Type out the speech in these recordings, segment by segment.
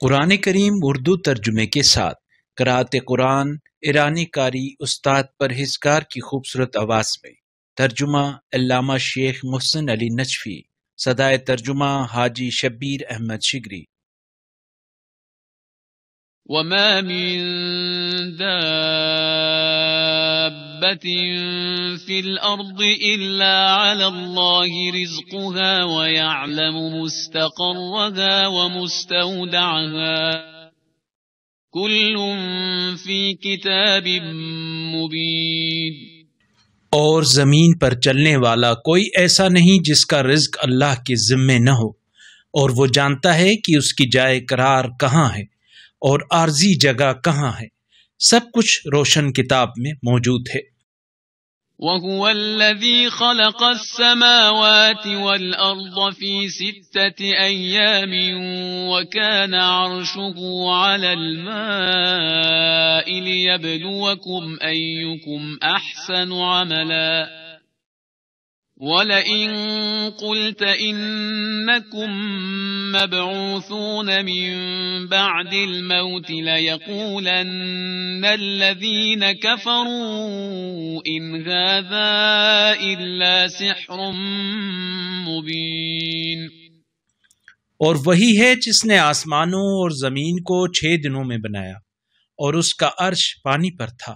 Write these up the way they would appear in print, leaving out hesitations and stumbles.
قرآن کریم اردو ترجمے کے ساتھ قرأت قرآن ایرانی قاری استاد پرہیزگار کی خوبصورت آواز میں ترجمہ علامہ شیخ محسن علی نجفی، صدائے ترجمہ حاجی شبیر احمد شگری۔ وما من دابة في الأرض إلا على الله رزقها ويعلم مستقرها ومستودعها كل في كتاب مبين۔ اور زمین پر چلنے والا کوئی ایسا نہیں جس کا رزق اللہ کے ذمے نہ ہو، اور وہ جانتا ہے کہ اس کی جائے قرار کہاں ہے اور عارضی جگہ کہاں ہے، سب کچھ روشن کتاب میں موجود ہے۔ وَهُوَ الَّذِي خَلَقَ السَّمَاوَاتِ وَالْأَرْضَ فِي 6 أَيَّامٍ وَكَانَ عَرْشُهُ عَلَى الْمَاءِ لِيَبْلُوَكُمْ أَيُّكُمْ أَحْسَنُ عَمَلًا وَلَئِن قُلْتَ إِنَّكُمْ مَبْعُوثُونَ مِن بَعْدِ الْمَوْتِ لَيَقُولَنَّ الَّذِينَ كَفَرُوا إِنْ هَذَا إِلَّا سِحْرٌ مُبِينٌ۔ اور وہی ہے جس نے آسمانوں اور زمین کو 6 دنوں میں بنایا، اور اس کا عرش پانی پر تھا،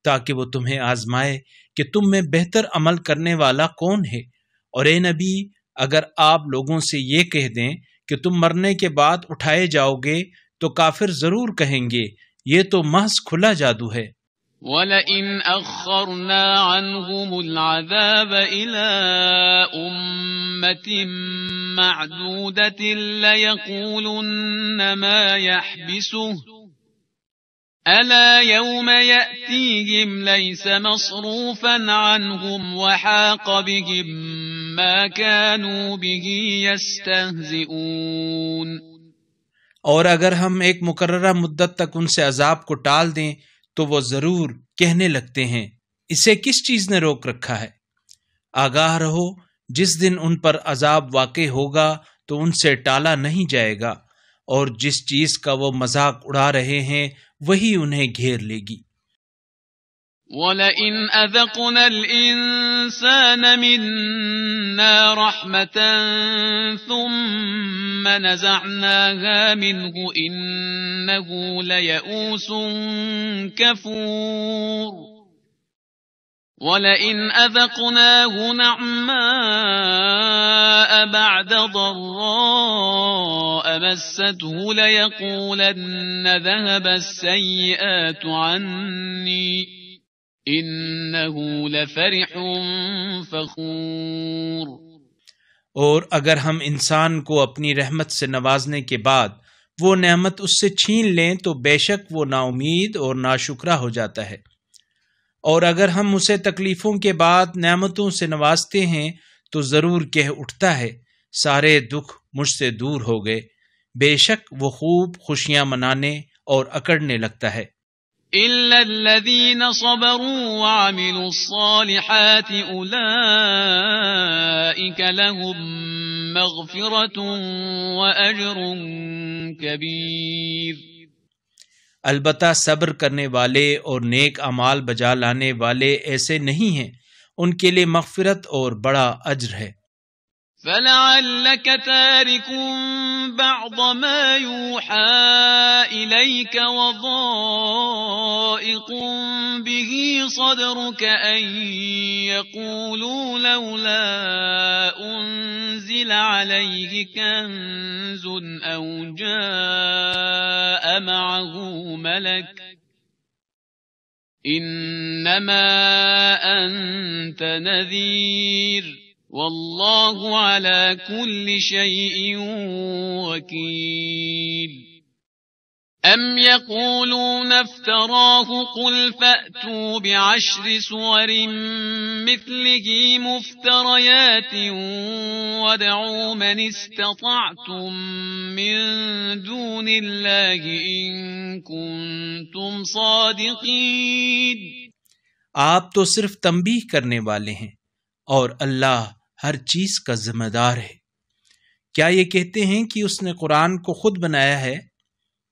تاکہ وہ تمہیں آزمائے کہ تم میں بہتر عمل کرنے والا کون ہے۔ اور اے نبی، اگر آپ لوگوں سے یہ کہہ دیں کہ تم مرنے کے بعد اٹھائے جاؤ گے تو کافر ضرور کہیں گے یہ تو محض کھلا جادو ہے۔ وَلَئِنْ أَخَّرْنَا عَنْهُمُ الْعَذَابَ إِلَىٰ أُمَّةٍ مَّعْدُودَةٍ لَيَقُولُنَّ مَا يَحْبِسُهُ أَلَا يَوْمَ يَأْتِيهِمْ لَيْسَ مَصْرُوفًا عَنْهُمْ وَحَاقَ بِهِمْ مَا كَانُوا بِهِ يَسْتَهْزِئُونَ۔ اور اگر ہم ایک مقررہ مدت تک ان سے عذاب کو ٹال دیں تو وہ ضرور کہنے لگتے ہیں اسے کس چیز نے روک رکھا ہے۔ آگاہ رہو، جس دن ان پر عذاب واقع ہوگا تو ان سے ٹالا نہیں جائے گا، اور جس چیز کا وہ مذاق اڑا رہے ہیں وہی انہیں گھیر لے گی۔ وَلَئِنْ أَذَقْنَا الْإِنسَانَ مِنَّا رَحْمَةً ثُمَّ نَزَعْنَاهَا مِنْهُ إِنَّهُ لَيَئُوسٌ كَفُورٌ وَلَئِنْ أَذَقْنَاهُ نَعْمَاءَ بَعْدَ ضَرَّاءَ مَسَّتْهُ لَيَقُولَنَّ ذَهَبَ السَّيِّئَاتُ عَنِّي إِنَّهُ لَفَرِحٌ فَخُورٌ۔ اور اگر ہم انسان کو اپنی رحمت سے نوازنے کے بعد وہ نعمت اس سے چھین لیں تو بے شک وہ نا امید اور ناشکرا ہو جاتا ہے، اور اگر ہم اسے تکلیفوں کے بعد نعمتوں سے نوازتے ہیں تو ضرور کہہ اٹھتا ہے سارے دکھ مجھ سے دور ہو گئے۔ بے شک وہ خوب خوشیاں منانے اور اکڑنے لگتا ہے۔ إِلَّا الَّذِينَ صَبَرُوا وَعَمِلُوا الصَّالِحَاتِ أُولَئِكَ لَهُم مَّغْفِرَةٌ وَأَجْرٌ كَبِيرٌ۔ البتہ صبر کرنے والے اور نیک اعمال بجا لانے والے ایسے نہیں ہیں، ان کے لیے مغفرت اور بڑا اجر ہے۔ فَلَعَلَّكَ تَارِكٌ بَعْضَ مَا يُوحَىٰ إِلَيْكَ وَضَائِقٌ بِهِ صَدْرُكَ أَن يَقُولُوا لَوْلَا أُنزِلَ عَلَيْهِ كَنزٌ أَوْ جَاءَ مَعَهُ مَلَكٌ إِنَّمَا أَنتَ نَذِيرٌ وَاللَّهُ عَلَى كُلِّ شَيْءٍ وَكِيلٌ۔ أَمْ يَقُولُونَ افْتَرَاهُ قُلْ فَأْتُوا بِعَشْرِ سُوَرٍ مِثْلِهِ مُفْتَرَيَاتٍ وَادْعُوا مَنِ اسْتَطَعْتُم مِّن دُونِ اللَّهِ إِن كُنتُمْ صَادِقِينَ۔ آپ تو صرف تنبیہ کرنے والے ہیں، اور اللہ ہر چیز کا ذمہ دار ہے۔ کیا یہ کہتے ہیں کہ اس نے قرآن کو خود بنایا ہے؟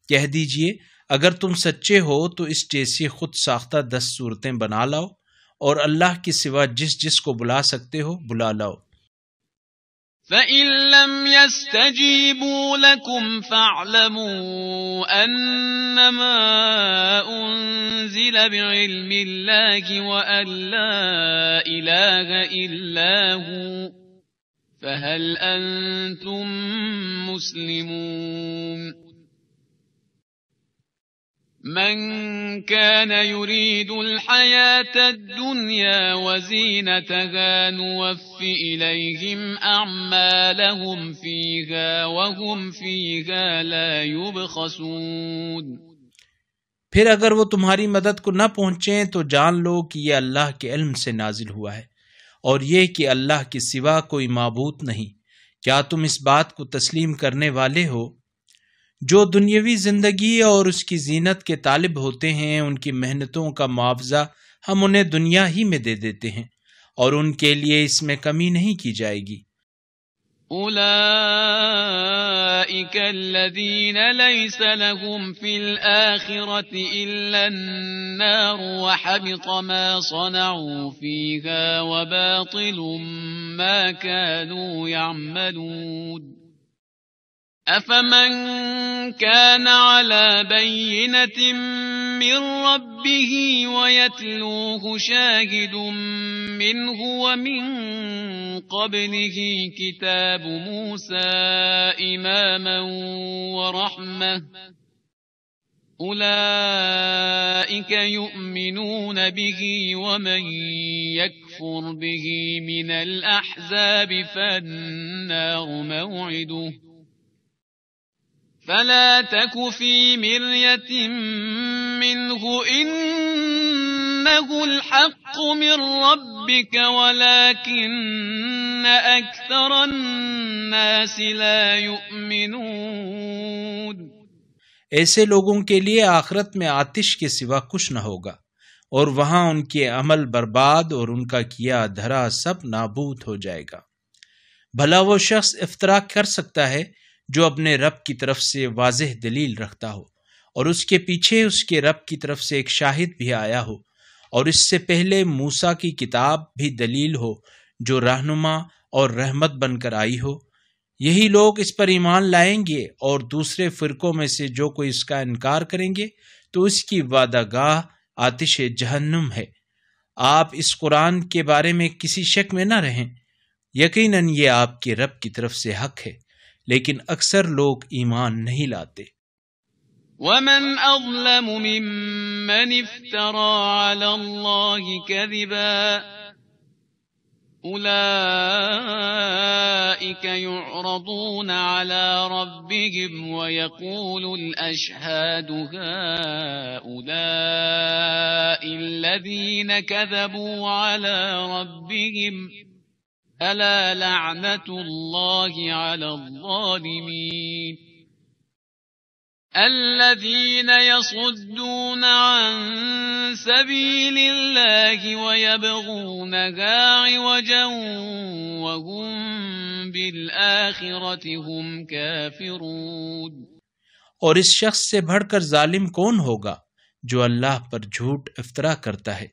کہہ دیجئے اگر تم سچے ہو تو اس جیسی خود ساختہ 10 صورتیں بنا لاؤ اور اللہ کے سوا جس جس کو بلا سکتے ہو بلا لاؤ۔ فَإِن لَّمْ يَسْتَجِيبُوا لَكُمْ فَاعْلَمُوا أَنَّمَا أُنزِلَ بِعِلْمِ اللَّهِ وَأَن لَّا إِلَٰهَ إِلَّا هُوَ فَهَلْ أَنتُم مُّسْلِمُونَ؟ من كان يريد الحياة الدنيا وزينتها نوف إليهم أعمالهم فيها وهم فيها لا يبخسون۔ پھر اگر وہ تمہاری مدد کو نہ پہنچیں تو جان لو کہ یہ اللہ کے علم سے نازل ہوا ہے، اور یہ کہ اللہ کے سوا کوئی معبود نہیں۔ کیا تم اس بات کو تسلیم کرنے والے ہو؟ جو دنیاوی زندگی اور اس کی زینت کے طالب ہوتے ہیں ان کی محنتوں کا معاوضہ ہم انہیں دنیا ہی میں دے دیتے ہیں، اور ان کے لیے اس میں کمی نہیں کی جائے گی۔ اولئک الذین لیس لهم فی الآخرة الا النار وحبط ما صنعوا فیها وباطل ما كانوا يعملون۔ أفمن كان على بينة من ربه ويتلوه شاهد منه ومن قبله كتاب موسى إماما ورحمة أولئك يؤمنون به ومن يكفر به من الأحزاب فالنار موعده فلا تك في مرية منه إنه الحق من ربك ولكن أكثر الناس لا يؤمنون۔ ایسے لوگوں کے لیے آخرت میں آتش کے سوا کچھ نہ ہوگا، اور وہاں ان کے عمل برباد اور ان کا کیا دھرا سب نابود ہو جائے گا۔ بھلا وہ شخص افترا کر سکتا ہے جو اپنے رب کی طرف سے واضح دلیل رکھتا ہو، اور اس کے پیچھے اس کے رب کی طرف سے ایک شاہد بھی آیا ہو، اور اس سے پہلے موسیٰ کی کتاب بھی دلیل ہو جو رہنما اور رحمت بن کر آئی ہو۔ یہی لوگ اس پر ایمان لائیں گے، اور دوسرے فرقوں میں سے جو کوئی اس کا انکار کریں گے تو اس کی وعدہ گاہ آتش جہنم ہے۔ آپ اس قرآن کے بارے میں کسی شک میں نہ رہیں، یقیناً یہ آپ کے رب کی طرف سے حق ہے، لیکن اکثر لوگ ایمان نہیں لاتے۔ ومن اظلم ممن افترى على الله كذبا اولئك يعرضون على ربهم ويقول الاشهاد هؤلاء الذين كذبوا على ربهم ألا لعنة الله على الظالمين الذين يصدون عن سبيل الله ويبغونها عوجا وهم بالآخرة هم كافرون۔ اور اس شخص سے بڑھ کر ظالم کون ہوگا جو اللہ پر جھوٹ افطرا کرتا ہے؟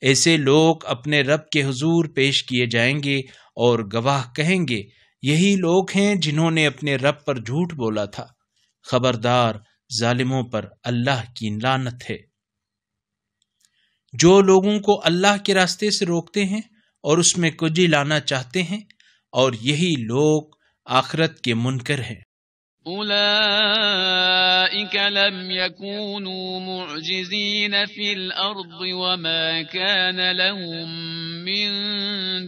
ایسے لوگ اپنے رب کے حضور پیش کیے جائیں گے اور گواہ کہیں گے یہی لوگ ہیں جنہوں نے اپنے رب پر جھوٹ بولا تھا۔ خبردار ظالموں پر اللہ کی لعنت ہے۔ جو لوگوں کو اللہ کے راستے سے روکتے ہیں اور اس میں کجی لانا چاہتے ہیں، اور یہی لوگ آخرت کے منکر ہیں۔ أولئك لم يكونوا معجزين في الأرض وما كان لهم من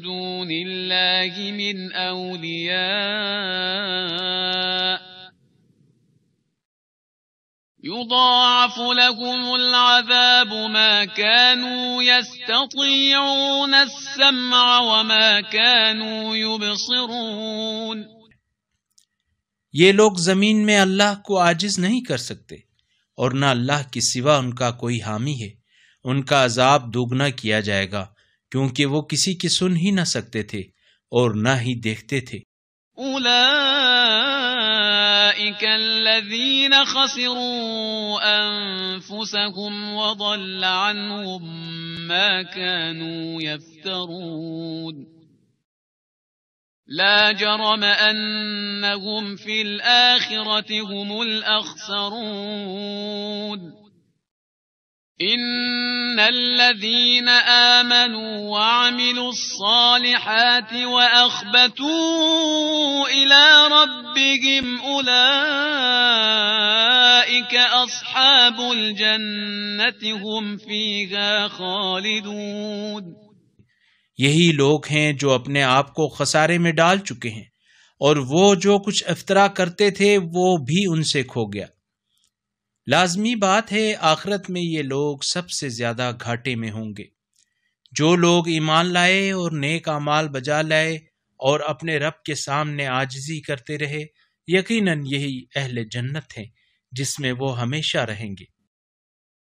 دون الله من أولياء يضاعف لهم العذاب ما كانوا يستطيعون السمع وما كانوا يبصرون۔ یہ لوگ زمین میں اللہ کو عاجز نہیں کر سکتے، اور نہ اللہ کے سوا ان کا کوئی حامی ہے۔ ان کا عذاب دوگنا کیا جائے گا، کیونکہ وہ کسی کی سن ہی نہ سکتے تھے اور نہ ہی دیکھتے تھے۔ أولئك الذين خسروا أنفسهم وضل عنهم ما كانوا يفترون لا جرم أنهم في الآخرة هم الأخسرون إن الذين آمنوا وعملوا الصالحات وأخبتوا إلى ربهم أولئك أصحاب الجنة هم فيها خالدون یہی لوگ ہیں جو اپنے آپ کو خسارے میں ڈال چکے ہیں، اور وہ جو کچھ افطرا کرتے تھے وہ بھی ان سے کھو گیا۔ لازمی بات ہے آخرت میں یہ لوگ سب سے زیادہ گھاٹے میں ہوں گے۔ جو لوگ ایمان لائے اور نیک اعمال بجا لائے اور اپنے رب کے سامنے عاجزی کرتے رہے، یقیناً یہی اہل جنت ہیں جس میں وہ ہمیشہ رہیں گے۔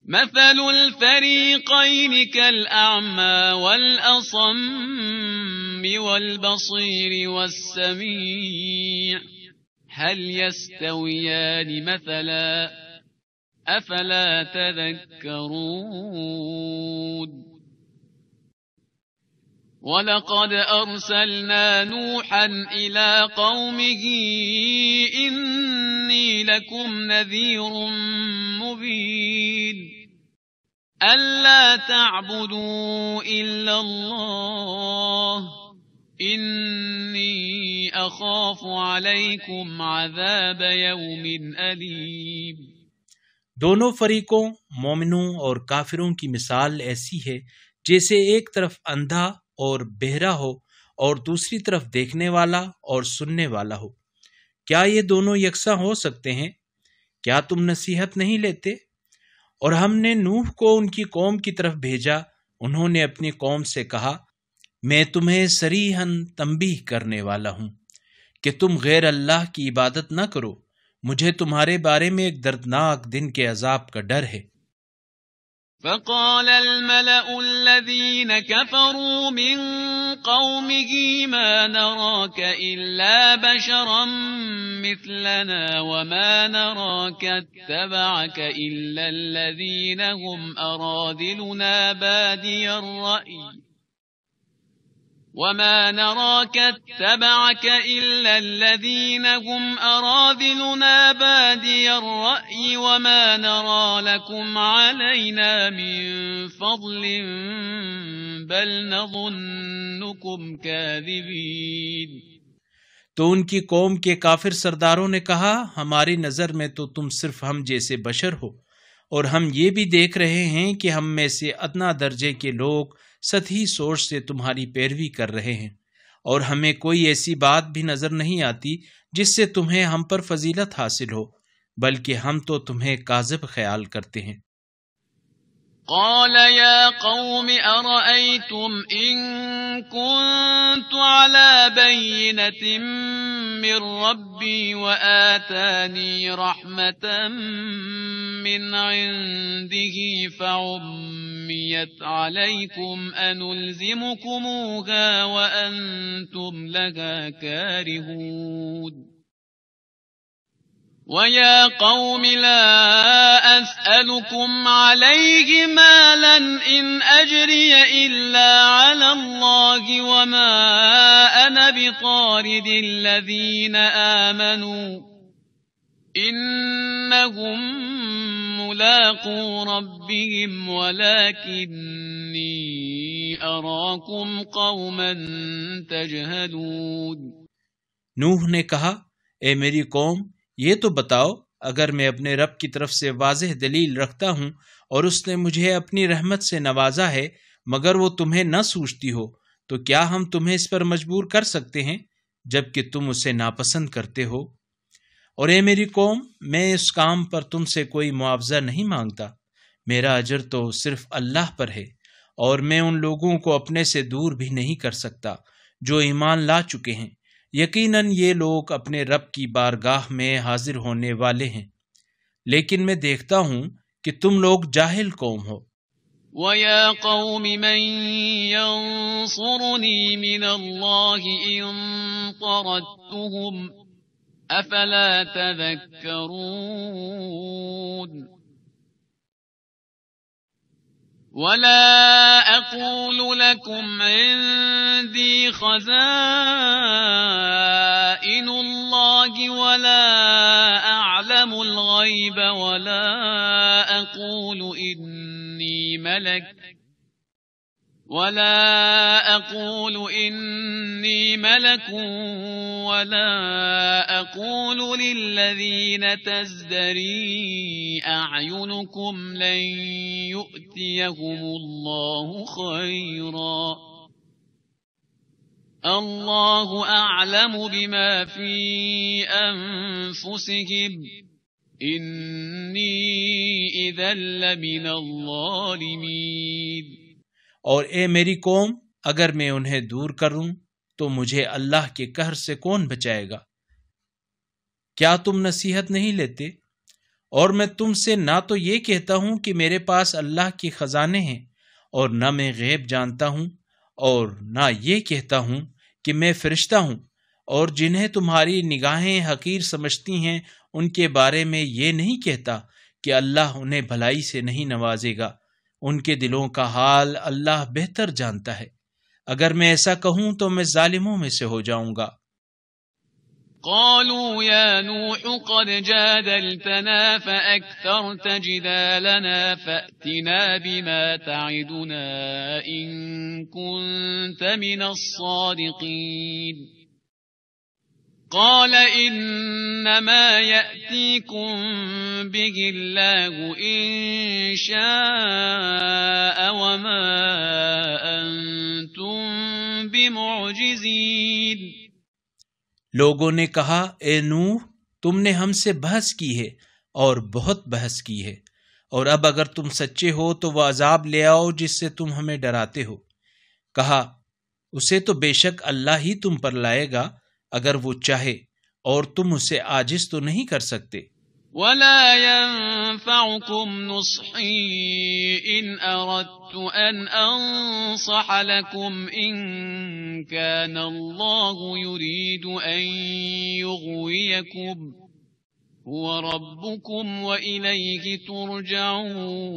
مثل الفريقين كالأعمى والأصم والبصير والسميع هل يستويان مثلا أفلا تذكرون وَلَقَدْ أَرْسَلْنَا نُوحًا إِلَىٰ قَوْمِهِ إِنِّي لَكُمْ نَذِيرٌ مُّبِينٌ أَلَّا تَعْبُدُوا إِلَّا اللَّهَ إِنِّي أَخَافُ عَلَيْكُمْ عَذَابَ يَوْمٍ أَلِيمٍ۔ دونوں فریقوں مومنوں اور کافروں کی مثال ایسی ہے جیسے ایک طرف اندھا اور بہرا ہو اور دوسری طرف دیکھنے والا اور سننے والا ہو۔ کیا یہ دونوں یکساں ہو سکتے ہیں؟ کیا تم نصیحت نہیں لیتے؟ اور ہم نے نوح کو ان کی قوم کی طرف بھیجا، انہوں نے اپنی قوم سے کہا، میں تمہیں صریحاً تنبیہ کرنے والا ہوں کہ تم غیر اللہ کی عبادت نہ کرو، مجھے تمہارے بارے میں ایک دردناک دن کے عذاب کا ڈر ہے۔ فقال الملأ الذين كفروا من قومه ما نراك إلا بشرا مثلنا وما نراك اتبعك إلا الذين هم أرادلنا بادي الرأي وما نراك اتبعك إلا الذين هم أرادلنا بادي الرأي وما نرى لكم علينا من فضل بل نظنكم كاذبين۔ تو ان کی قوم کے کافر سرداروں نے کہا، ہماری نظر میں تو تم صرف ہم جیسے بشر ہو، اور ہم یہ بھی دیکھ رہے ہیں کہ ہم میں سے ادنا درجے کے لوگ سطحی سوچ سے تمہاری پیروی کر رہے ہیں، اور ہمیں کوئی ایسی بات بھی نظر نہیں آتی جس سے تمہیں ہم پر فضیلت حاصل ہو، بلکہ ہم تو تمہیں کاذب خیال کرتے ہیں۔ قال يا قوم أرأيتم إن كنت على بينة من ربي وآتاني رحمة من عنده فعميت عليكم أنلزمكموها وأنتم لها كارهون وَيَا قَوْمِ لَا أَسْأَلُكُمْ عَلَيْهِ مَالًا إِنْ أَجْرِيَ إِلَّا عَلَى اللَّهِ وَمَا أَنَا بِطَارِدِ الَّذِينَ آمَنُوا إِنَّهُمْ مُلَاقُو رَبِّهِمْ وَلَكِنِّي أَرَاكُمْ قَوْمًا تَجْهَلُونَ۔ نوح نے کہا، اے میری قوم، یہ تو بتاؤ، اگر میں اپنے رب کی طرف سے واضح دلیل رکھتا ہوں اور اس نے مجھے اپنی رحمت سے نوازا ہے مگر وہ تمہیں نہ سوچتی ہو، تو کیا ہم تمہیں اس پر مجبور کر سکتے ہیں جبکہ تم اسے ناپسند کرتے ہو؟ اور اے میری قوم، میں اس کام پر تم سے کوئی معاوضہ نہیں مانگتا، میرا اجر تو صرف اللہ پر ہے، اور میں ان لوگوں کو اپنے سے دور بھی نہیں کر سکتا جو ایمان لا چکے ہیں۔ یقیناً یہ لوگ اپنے رب کی بارگاہ میں حاضر ہونے والے ہیں، لیکن میں دیکھتا ہوں کہ تم لوگ جاہل قوم ہو۔ وَيَا قَوْمِ مَن يَنصُرُنِي مِنَ اللَّهِ إِن طَرَدتُّهُمْ أفلا تذكرون ولا أقول لكم عندي خزائن الله ولا أعلم الغيب ولا أقول إني ملك ولا أقول للذين تزدري أعينكم لن يؤتيهم الله خيرا الله أعلم بما في أنفسهم إني إذا لمن الظالمين۔ اور اے میری قوم، اگر میں انہیں دور کروں تو مجھے اللہ کے قہر سے کون بچائے گا؟ کیا تم نصیحت نہیں لیتے؟ اور میں تم سے نہ تو یہ کہتا ہوں کہ میرے پاس اللہ کے خزانے ہیں اور نہ میں غیب جانتا ہوں، اور نہ یہ کہتا ہوں کہ میں فرشتہ ہوں، اور جنہیں تمہاری نگاہیں حقیر سمجھتی ہیں ان کے بارے میں یہ نہیں کہتا کہ اللہ انہیں بھلائی سے نہیں نوازے گا۔ ان کے دلوں کا حال اللہ بہتر جانتا ہے۔ اگر میں ایسا کہوں تو میں ظالموں میں سے ہو جاؤں گا۔ قالوا يا نوح قد جادلتنا فأكثرت جدالنا فأتنا بما تعدنا إن كنت من الصادقين قال إنما يأتيكم به الله إن شاء وما أنتم بمعجزين۔ لوگوں نے کہا، اے نوح، تم نے ہم سے بحث کی ہے اور بہت بحث کی ہے، اور اب اگر تم سچے ہو تو وہ عذاب لے آؤ جس سے تم ہمیں ڈراتے ہو۔ کہا، اسے تو بے شک اللہ ہی تم پر لائے گا اگر وہ چاہے، اور تم اسے عاجز تو نہیں کر سکتے۔ ولا ينفعكم نصحي إن أردت أن أنصح لكم إن كان الله يريد أن يغويكم هو ربكم وإليه ترجعون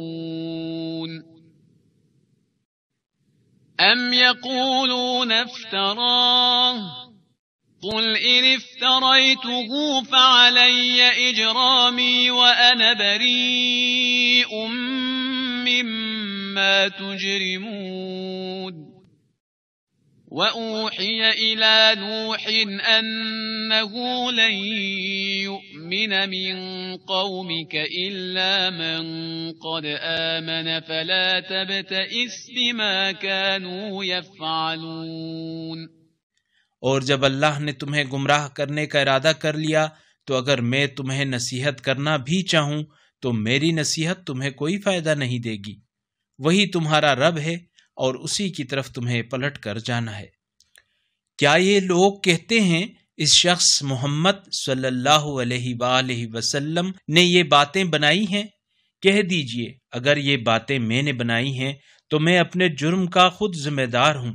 أم يقولون افتراه قل إن افتريته فعلي إجرامي وأنا بريء مما تجرمون وأوحي إلى نوح أنه لن يؤمن من قومك إلا من قد آمن فلا تبتئس بما كانوا يفعلون۔ اور جب اللہ نے تمہیں گمراہ کرنے کا ارادہ کر لیا تو اگر میں تمہیں نصیحت کرنا بھی چاہوں تو میری نصیحت تمہیں کوئی فائدہ نہیں دے گی۔ وہی تمہارا رب ہے اور اسی کی طرف تمہیں پلٹ کر جانا ہے۔ کیا یہ لوگ کہتے ہیں اس شخص محمد صلی اللہ علیہ وآلہ وسلم نے یہ باتیں بنائی ہیں؟ کہہ دیجئے، اگر یہ باتیں میں نے بنائی ہیں تو میں اپنے جرم کا خود ذمہ دار ہوں،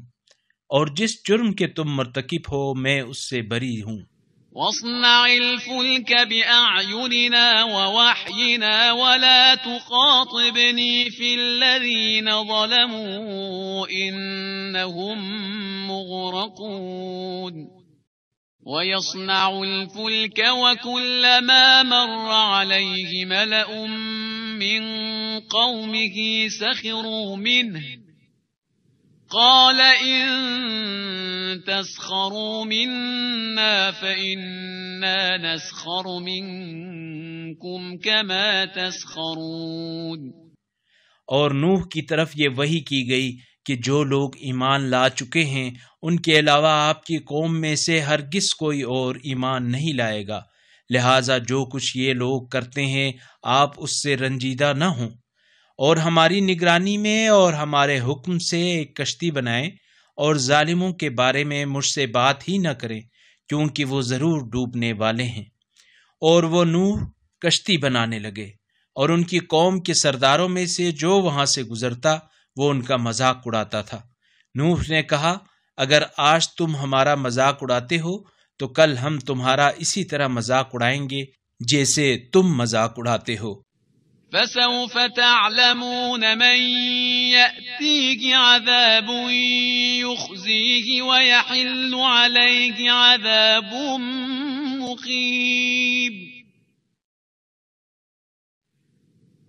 اور جس جرم کے تم مرتکب ہو میں اس سے بری ہوں۔ واصنع الفلك بأعيننا ووحينا ولا تخاطبني في الذين ظلموا إنهم مغرقون ويصنع الفلك وكلما مر عليه ملأ من قومه سخروا منه قال إن تسخروا منا فإنا نسخر منكم كما تسخرون۔ اور نوح کی طرف یہ وحی کی گئی کہ جو لوگ ایمان لا چکے ہیں ان کے علاوہ آپ کی قوم میں سے ہرگز کوئی اور ایمان نہیں لائے گا، لہٰذا جو کچھ یہ لوگ کرتے ہیں آپ اس سے رنجیدہ نہ ہوں، اور ہماری نگرانی میں اور ہمارے حکم سے ایک کشتی بنائیں، اور ظالموں کے بارے میں مجھ سے بات ہی نہ کریں کیونکہ وہ ضرور ڈوبنے والے ہیں۔ اور وہ نوح کشتی بنانے لگے، اور ان کی قوم کے سرداروں میں سے جو وہاں سے گزرتا وہ ان کا مذاق اڑاتا تھا۔ نوح نے کہا، اگر آج تم ہمارا مذاق اڑاتے ہو تو کل ہم تمہارا اسی طرح مذاق اڑائیں گے جیسے تم مذاق اڑاتے ہو۔ فسوف تعلمون من يأتيه عذاب يخزيه ويحل عليه عذاب مقيم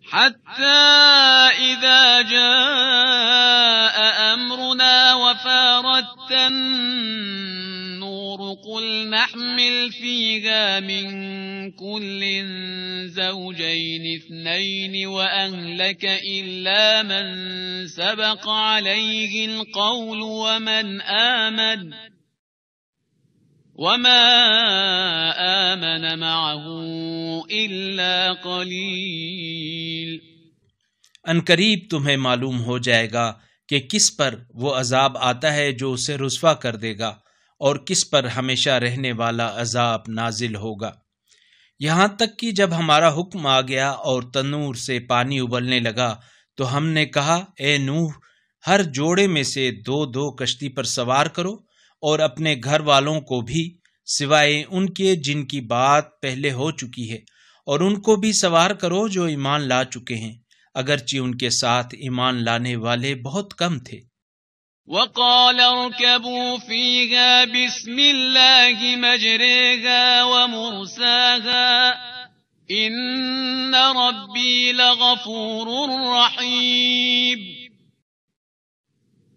حتى إذا جاء أمرنا وفارت النور قل نحمل فيها من كل زوجين اثنين وأهلك إلا من سبق عليه القول وما آمن معه إلا قليل۔ ان قریب تمہیں معلوم ہو جائے گا کہ کس پر وہ عذاب آتا ہے جو اسے رسوا کر دے گا اور کس پر ہمیشہ رہنے والا عذاب نازل ہوگا، یہاں تک کہ جب ہمارا حکم آ گیا اور تنور سے پانی ابلنے لگا تو ہم نے کہا اے نوح، ہر جوڑے میں سے 2 کشتی پر سوار کرو اور اپنے گھر والوں کو بھی سوائے ان کے جن کی بات پہلے ہو چکی ہے، اور ان کو بھی سوار کرو جو ایمان لا چکے ہیں، اگرچہ ان کے ساتھ ایمان لانے والے بہت کم تھے۔ وقال اركبوا فيها بسم الله مجريها ومرساها إن ربي لغفور رحيم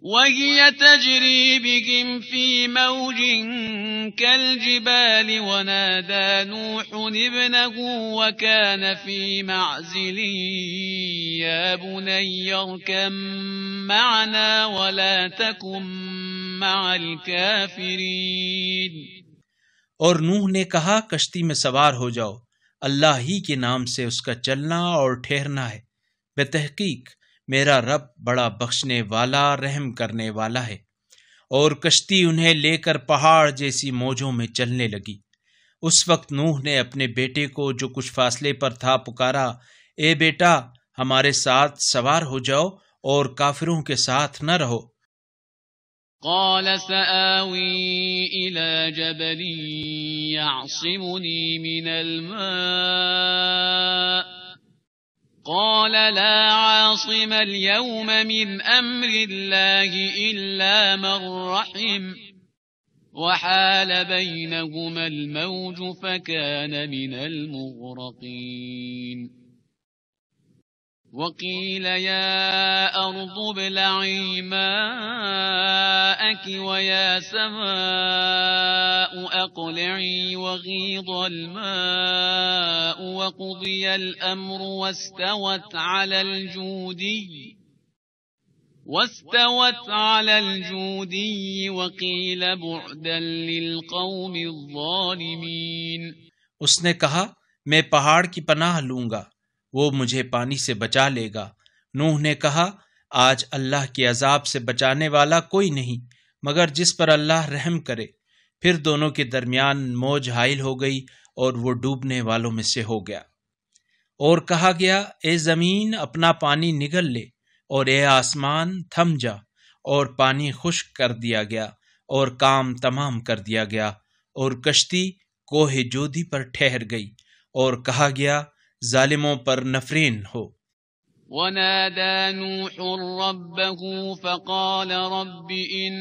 وهي تجري بهم في موج كالجبال ونادى نوح ابنه وكان في معزل يا بني اركب معنا ولا تكن مع الكافرين۔ اور نوح نے کہا کشتی میں سوار ہو جاؤ، اللہ ہی کے نام سے اس کا چلنا اور ٹھہرنا ہے، بتحقیق میرا رب بڑا بخشنے والا رحم کرنے والا ہے۔ اور کشتی انہیں لے کر پہاڑ جیسی موجوں میں چلنے لگی۔ اس وقت نوح نے اپنے بیٹے کو جو کچھ فاصلے پر تھا پکارا، اے بیٹا ہمارے ساتھ سوار ہو جاؤ اور کافروں کے ساتھ نہ رہو۔ قال سآوي إلى جبل يعصمني من الماء قال لا عاصم اليوم من أمر الله إلا من رحم وحال بينهما الموج فكان من المغرقين وقيل يا أرض ابلعي ماءك ويا سماء أقلعي وغيض الماء وقضي الأمر واستوت على الجودي وقيل بعدا للقوم الظالمين۔ اس نے کہا میں پہاڑ کی پناہ لوں گا، وہ مجھے پانی سے بچا لے گا۔ نوح نے کہا آج اللہ کے عذاب سے بچانے والا کوئی نہیں مگر جس پر اللہ رحم کرے۔ پھر دونوں کے درمیان موج حائل ہو گئی اور وہ ڈوبنے والوں میں سے ہو گیا۔ اور کہا گیا اے زمین اپنا پانی نگل لے، اور اے آسمان تھم جا، اور پانی خشک کر دیا گیا اور کام تمام کر دیا گیا، اور کشتی کوہ جودی پر ٹھہر گئی، اور کہا گیا ظالموں پر نفرین ہو۔ ونادى نوح ربه فقال رب إن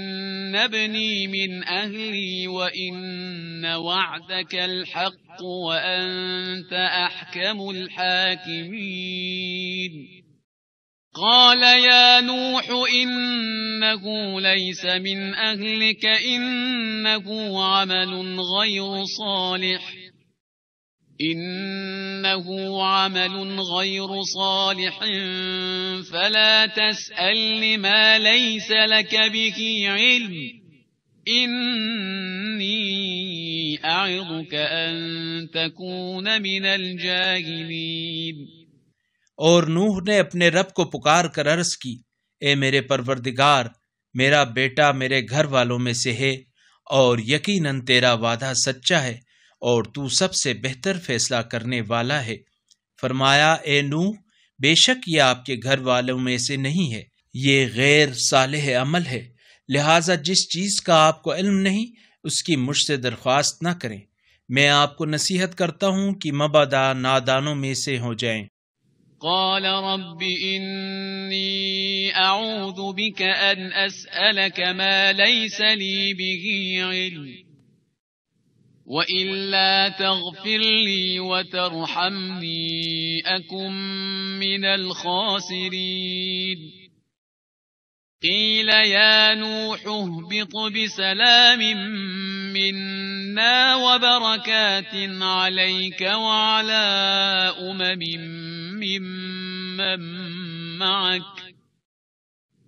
ابني من أهلي وإن وعدك الحق وأنت أحكم الحاكمين قال يا نوح إنه ليس من أهلك إنه عمل غير صالح فلا تسأل ما ليس لك به علم إني أعظك أن تكون من الجاهلين۔ اور نوح نے اپنے رب کو پکار کر عرض کی اے میرے پروردگار، میرا بیٹا میرے گھر والوں میں سے ہے اور یقیناً تیرا وعدہ سچا ہے اور تو سب سے بہتر فیصلہ کرنے والا ہے۔ فرمایا اے نوح بے شک یہ آپ کے گھر والوں میں سے نہیں ہے، یہ غیر صالح عمل ہے، لہٰذا جس چیز کا آپ کو علم نہیں اس کی مجھ سے درخواست نہ کریں۔ میں آپ کو نصیحت کرتا ہوں کہ مبادا نادانوں میں سے ہو جائیں۔ قال رب إني أعوذ بك أن أسألك ما ليس لي به علم وإلا تغفر لي وترحمني أكن من الخاسرين قيل يا نوح اهبط بسلام منا وبركات عليك وعلى ممن معك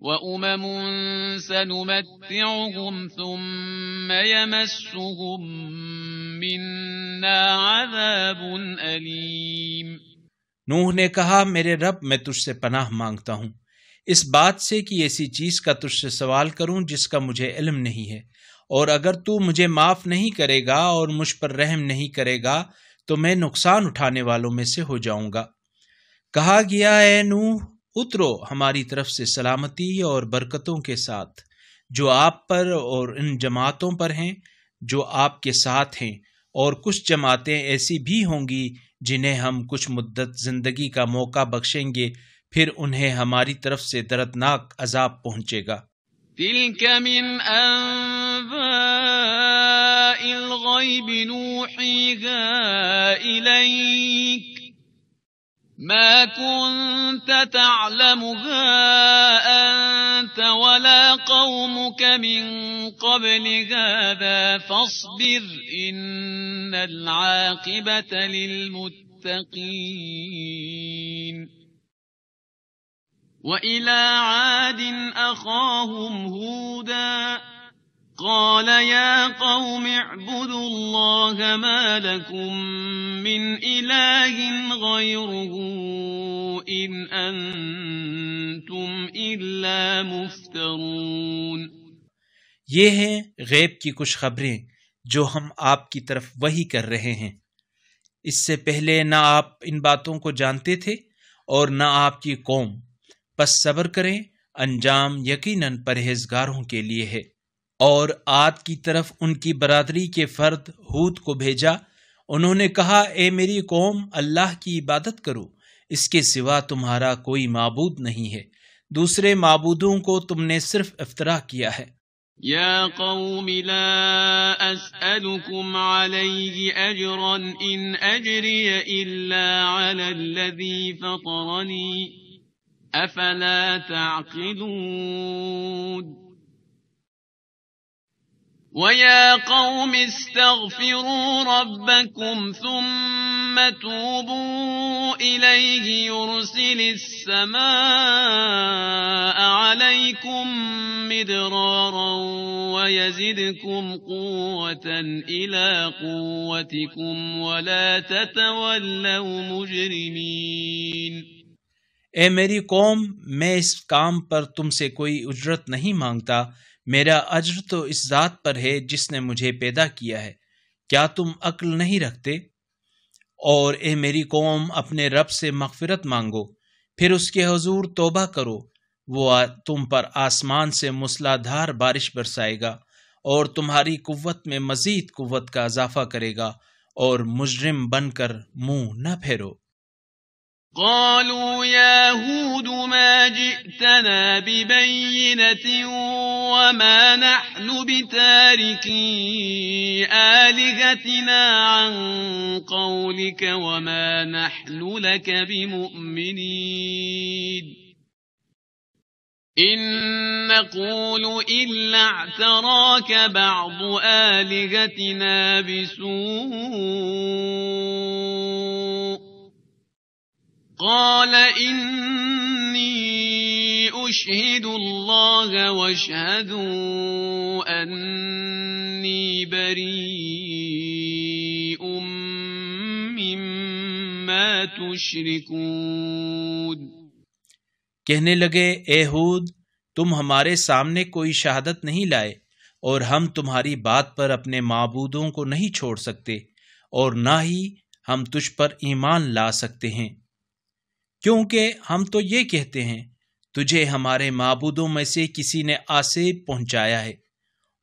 وأمم سنمتعهم ثم يمسهم منا عذاب أليم۔ نوح نے کہا میرے رب میں تجھ سے پناہ مانگتا ہوں اس بات سے کہ ایسی چیز کا تجھ سے سوال کروں جس کا مجھے علم نہیں ہے، اور اگر تو مجھے معاف نہیں کرے گا اور مجھ پر رحم نہیں کرے گا تو میں نقصان اٹھانے والوں میں سے ہو جاؤں گا۔ کہا گیا اے نوح اترو ہماری طرف سے سلامتی اور برکتوں کے ساتھ جو آپ پر اور ان جماعتوں پر ہیں جو آپ کے ساتھ ہیں، اور کچھ جماعتیں ایسی بھی ہوں گی جنہیں ہم کچھ مدت زندگی کا موقع بخشیں گے، پھر انہیں ہماری طرف سے دردناک عذاب پہنچے گا۔ تلك من أنباء الغيب نوحيها إليك ما كنت تعلمها أنت ولا قومك من قبل هذا فاصبر إن العاقبة للمتقين۔ وَإِلَى عَادٍ أَخَاهُمْ هُودًا قَالَ يَا قَوْمِ اعْبُدُوا اللَّهَ مَا لَكُمْ مِنْ إِلَٰهٍ غَيْرُهُ إِنْ أَنْتُمْ إِلَّا مُفْتَرُونَ۔ یہ ہیں غیب کی کچھ خبریں جو ہم آپ کی طرف وحی کر رہے ہیں۔ اس سے پہلے نہ آپ ان باتوں کو جانتے تھے اور نہ آپ کی قوم، پس صبر کریں، انجام یقیناً پرہیزگاروں کے لیے ہے۔ اور عاد کی طرف ان کی برادری کے فرد ہود کو بھیجا، انہوں نے کہا اے میری قوم اللہ کی عبادت کرو، اس کے سوا تمہارا کوئی معبود نہیں ہے، دوسرے معبودوں کو تم نے صرف افترا کیا ہے۔ یا قوم لا اسألكم علیہ اجرا ان اجری الا علی الذی فطرنی افلا تعقلون۔ وَيَا قَوْمِ اسْتَغْفِرُوا رَبَّكُمْ ثُمَّ تُوبُوا إِلَيْهِ يُرْسِلِ السَّمَاءَ عَلَيْكُمْ مِدْرَارًا وَيَزِدْكُمْ قُوَّةً إِلَى قُوَّتِكُمْ وَلَا تَتَوَلَّوْا مُجْرِمِينَ۔ اے میری قوم، میں اس کام پر تم سے کوئی اجرت نہیں مانگتا، میرا اجر تو اس ذات پر ہے جس نے مجھے پیدا کیا ہے، کیا تم عقل نہیں رکھتے؟ اور اے میری قوم اپنے رب سے مغفرت مانگو، پھر اس کے حضور توبہ کرو، وہ تم پر آسمان سے موسلادھار بارش برسائے گا اور تمہاری قوت میں مزید قوت کا اضافہ کرے گا، اور مجرم بن کر منہ نہ پھیرو۔ قالوا يا هود ما جئتنا ببينة وما نحن بتاركي آلهتنا عن قولك وما نحن لك بمؤمنين إن نقول إلا اعتراك بعض آلهتنا بسوء قال إني أشهد الله واشهدوا أني بريء مما تشركون۔ کہنے لگے اے ہود تم ہمارے سامنے کوئی شہادت نہیں لائے، اور ہم تمہاری بات پر اپنے معبودوں کو نہیں چھوڑ سکتے، اور نہ ہی ہم تجھ پر ایمان لا سکتے ہیں، کیونکہ ہم تو یہ کہتے ہیں تجھے ہمارے معبودوں میں سے کسی نے آسیب پہنچایا ہے۔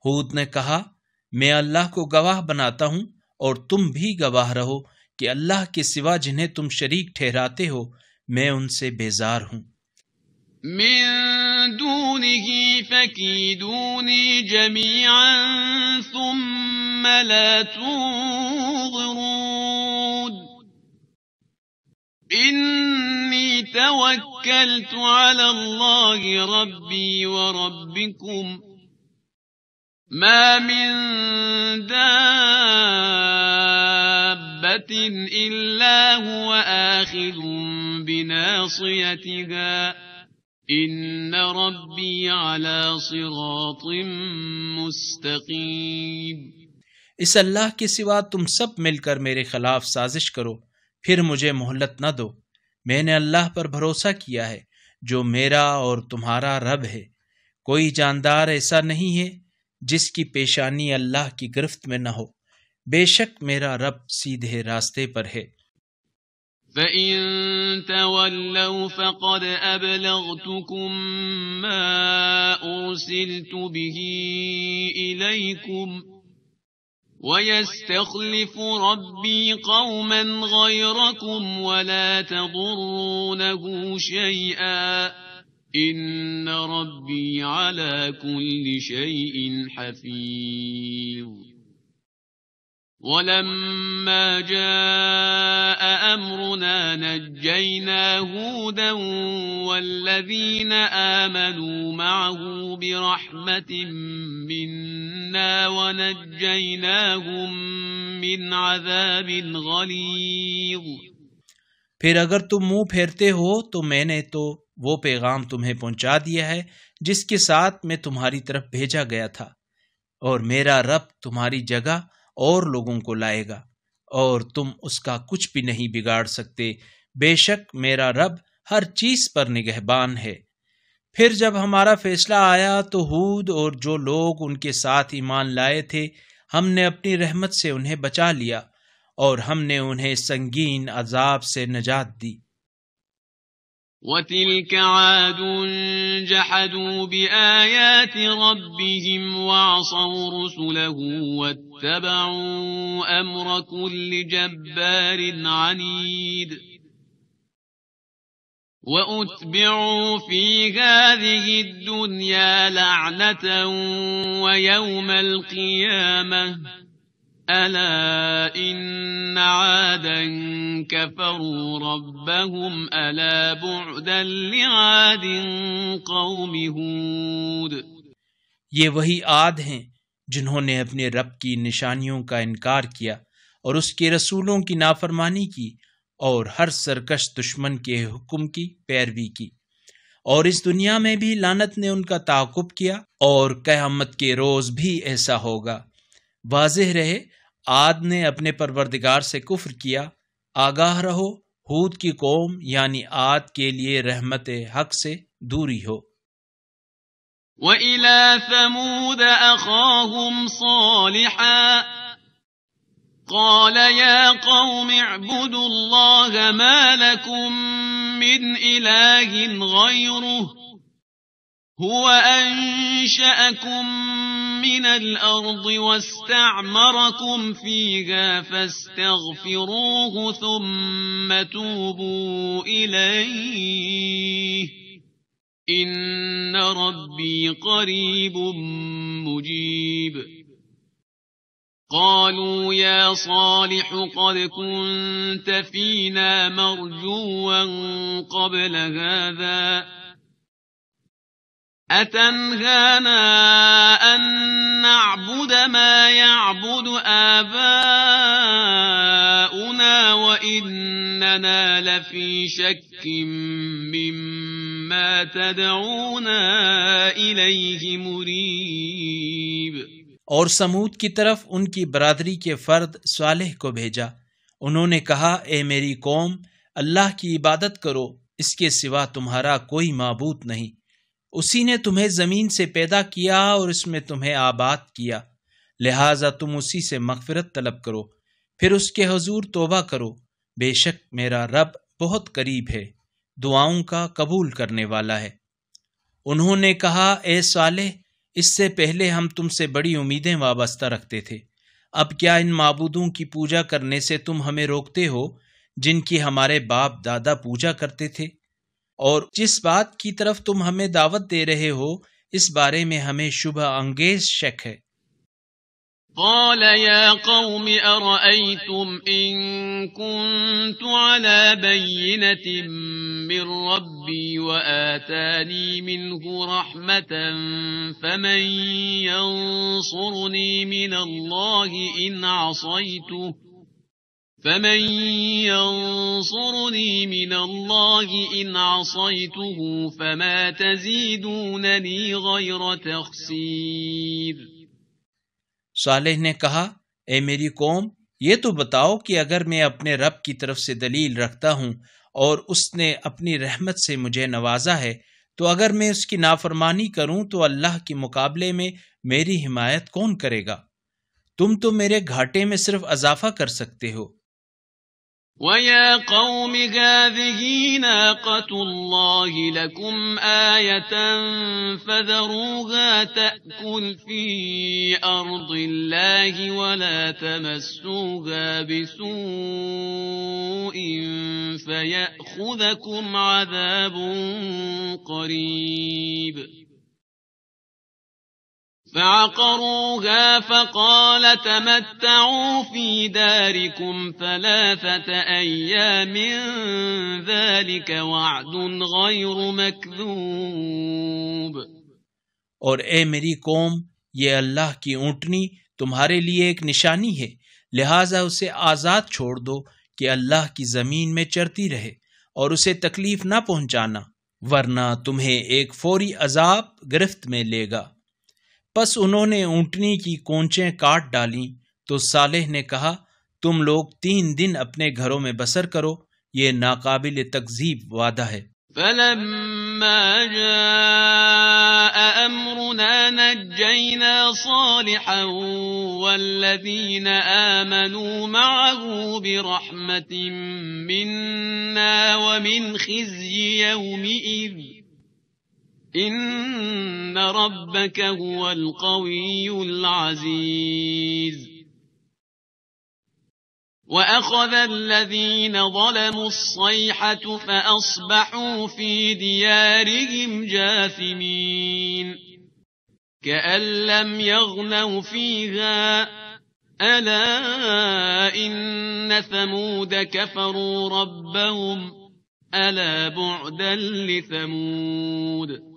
ہود نے کہا میں اللہ کو گواہ بناتا ہوں اور تم بھی گواہ رہو کہ اللہ کے سوا جنہیں تم شریک ٹھہراتے ہو میں ان سے بیزار ہوں۔ من دونه فكيدوني جميعا ثم لا تنظرون إني توكلت على الله ربي وربكم ما من دابة إلا هو آخذ بناصيتها إن ربي على صراط مستقيم۔ اس اللہ کے سوا تم سب مل کر میرے خلاف سازش کرو، پھر مجھے مہلت نہ دو۔ میں نے اللہ پر بھروسہ کیا ہے جو میرا اور تمہارا رب ہے۔ کوئی جاندار ایسا نہیں ہے جس کی پیشانی اللہ کی گرفت میں نہ ہو۔ بے شک میرا رب سیدھے راستے پر ہے۔ فَإِن تَوَلَّوْا فَقَدْ أَبْلَغْتُكُم مَّا أُرْسِلْتُ بِهِ إِلَيْكُمْ وَيَسْتَخْلِفُ رَبِّي قَوْمًا غَيْرَكُمْ وَلَا تَضُرُّونَهُ شَيْئًا إِنَّ رَبِّي عَلَى كُلِّ شَيْءٍ حَفِيظٌ۔ وَلَمَّا جَاءَ أَمْرُنَا نَجَّيْنَا هُودًا وَالَّذِينَ آمَنُوا مَعَهُ بِرَحْمَةٍ مِنَّا وَنَجَّيْنَاهُمْ مِنْ عَذَابٍ غَلِيظٍ۔ پھر اگر تم منہ پھیرتے ہو تو میں نے تو وہ پیغام تمہیں پہنچا دیا ہے جس کے ساتھ میں تمہاری طرف بھیجا گیا تھا، اور میرا رب تمہاری جگہ اور لوگوں کو لائے گا، اور تم اس کا کچھ بھی نہیں بگاڑ سکتے۔ بے شک میرا رب ہر چیز پر نگہبان ہے۔ پھر جب ہمارا فیصلہ آیا تو ہود اور جو لوگ ان کے ساتھ ایمان لائے تھے ہم نے اپنی رحمت سے انہیں بچا لیا، اور ہم نے انہیں سنگین عذاب سے نجات دی۔ وَتِلْكَ عَادٌ جَحَدُوا بِآيَاتِ رَبِّهِمْ وَعَصَوْا رُسُلَهُ وَاتَّبَعُوا أَمْرَ كُلِّ جَبَّارٍ عَنِيدٍ وَأُتْبِعُوا فِي هَذِهِ الدُّنْيَا لَعْنَةً وَيَوْمَ الْقِيَامَةِ أَلَا إِنَّ عَادًا كَفَرُوا رَبَّهُمْ أَلَا بُعْدًا لِعَادٍ قَوْمِ هُودٍ۔ یہ وہی عاد ہیں جنہوں نے اپنے رب کی نشانیوں کا انکار کیا اور اس کے رسولوں کی نافرمانی کی، اور ہر سرکش دشمن کے حکم کی پیروی کی، اور اس دنیا میں بھی لعنت نے ان کا تعاقب کیا، اور قیامت کے روز بھی ایسا ہوگا۔ واضح رہے عاد نے اپنے پروردگار سے کفر کیا۔ آگاہ رہو ہود کی قوم یعنی عاد کے لیے رحمت حق سے دوری ہو۔ وَإِلَى ثَمُودَ أَخَاهُمْ صَالِحًا قَالَ يَا قَوْمِ اعْبُدُوا اللَّهَ مَا لَكُمْ مِنْ إِلَٰهٍ غَيْرُهُ هُوَ أَنشَأَكُم مِّنَ الْأَرْضِ وَاسْتَعْمَرَكُمْ فِيهَا فَاسْتَغْفِرُوهُ ثُمَّ تُوبُوا إِلَيْهِ إِنَّ رَبِّي قَرِيبٌ مُّجِيبٌ۔ قَالُوا يَا صَالِحُ قَدْ كُنتَ فِينَا مَرْجُوًّا قَبْلَ هَٰذَا أَتَنْهَانَا أَن نَّعْبُدَ مَا يَعْبُدُ آبَاؤُنَا وَإِنَّنَا لَفِي شَكٍّ مِّمَّا تَدْعُونَا إِلَيْهِ مُرِيبٍ۔ اور سمود کی طرف ان کی برادری کے فرد صالح کو بھیجا۔ انہوں نے کہا، اے میری قوم، اللہ کی عبادت کرو، اس کے سوا تمہارا کوئی معبود نہیں۔ اسی نے تمہیں زمین سے پیدا کیا اور اس میں تمہیں آباد کیا، لہٰذا تم اسی سے مغفرت طلب کرو، پھر اس کے حضور توبہ کرو۔ بے شک میرا رب بہت قریب ہے، دعاؤں کا قبول کرنے والا ہے۔ انہوں نے کہا، اے صالح، اس سے پہلے ہم تم سے بڑی امیدیں وابستہ رکھتے تھے۔ اب کیا ان معبودوں کی پوجا کرنے سے تم ہمیں روکتے ہو جن کی ہمارے باپ دادا پوجا کرتے تھے؟ اور جس بات کی طرف تم ہمیں دعوت دے رہے ہو اس بارے میں ہمیں شبہ انگیز شک ہے۔ قال يا قوم أرأيتم إن كنت على بينة من ربي وآتاني منه رحمة فمن ينصرني من الله إن عصيته فما تزيدونني غير تخسير۔ صالح نے کہا، اے میری قوم، یہ تو بتاؤ کہ اگر میں اپنے رب کی طرف سے دلیل رکھتا ہوں اور اس نے اپنی رحمت سے مجھے نوازا ہے، تو اگر میں اس کی نافرمانی کروں تو اللہ کے مقابلے میں میری حمایت کون کرے گا؟ تم تو میرے گھاٹے میں صرف اضافہ کر سکتے ہو۔ وَيَا قَوْمِ هَٰذِهِ نَاقَةُ اللَّهِ لَكُمْ آيَةً فَذَرُوهَا تَأْكُلْ فِي أَرْضِ اللَّهِ وَلَا تَمَسُّوهَا بِسُوءٍ فَيَأْخُذَكُمْ عَذَابٌ قَرِيبٌ۔ فعقروها فقال تمتعوا في داركم 3 أيام ذلك وعد غير مكذوب۔ اور اے میری قوم، یہ اللہ کی اونٹنی تمہارے لیے ایک نشانی ہے، لہٰذا اسے آزاد چھوڑ دو کہ اللہ کی زمین میں چرتی رہے اور اسے تکلیف نہ پہنچانا، ورنہ تمہیں ایک فوری عذاب گرفت میں لے گا۔ پس انہوں نے اونٹنی کی کونچیں کاٹ ڈالیں تو صالح نے کہا، تم لوگ 3 دن اپنے گھروں میں بسر کرو، یہ ناقابل تکذیب وعدہ ہے۔ فلما جاء أمرنا نجينا صالحا والذين آمنوا معه برحمة منا ومن خزي يومئذ إن ربك هو القوي العزيز۔ وأخذ الذين ظلموا الصيحة فأصبحوا في ديارهم جاثمين كأن لم يغنوا فيها ألا إن ثمود كفروا ربهم ألا بعدا لثمود۔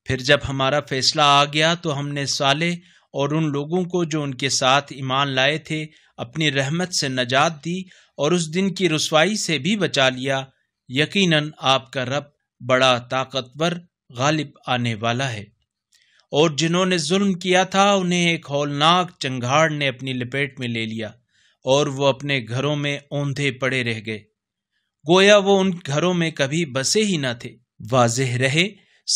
پھر جب ہمارا فیصلہ آ گیا تو ہم نے صالح اور ان لوگوں کو جو ان کے ساتھ ایمان لائے تھے اپنی رحمت سے نجات دی اور اس دن کی رسوائی سے بھی بچا لیا۔ یقیناً آپ کا رب بڑا طاقتور غالب آنے والا ہے۔ اور جنہوں نے ظلم کیا تھا انہیں ایک ہولناک چنگھاڑ نے اپنی لپیٹ میں لے لیا اور وہ اپنے گھروں میں اوندھے پڑے رہ گئے، گویا وہ ان گھروں میں کبھی بسے ہی نہ تھے۔ واضح رہے،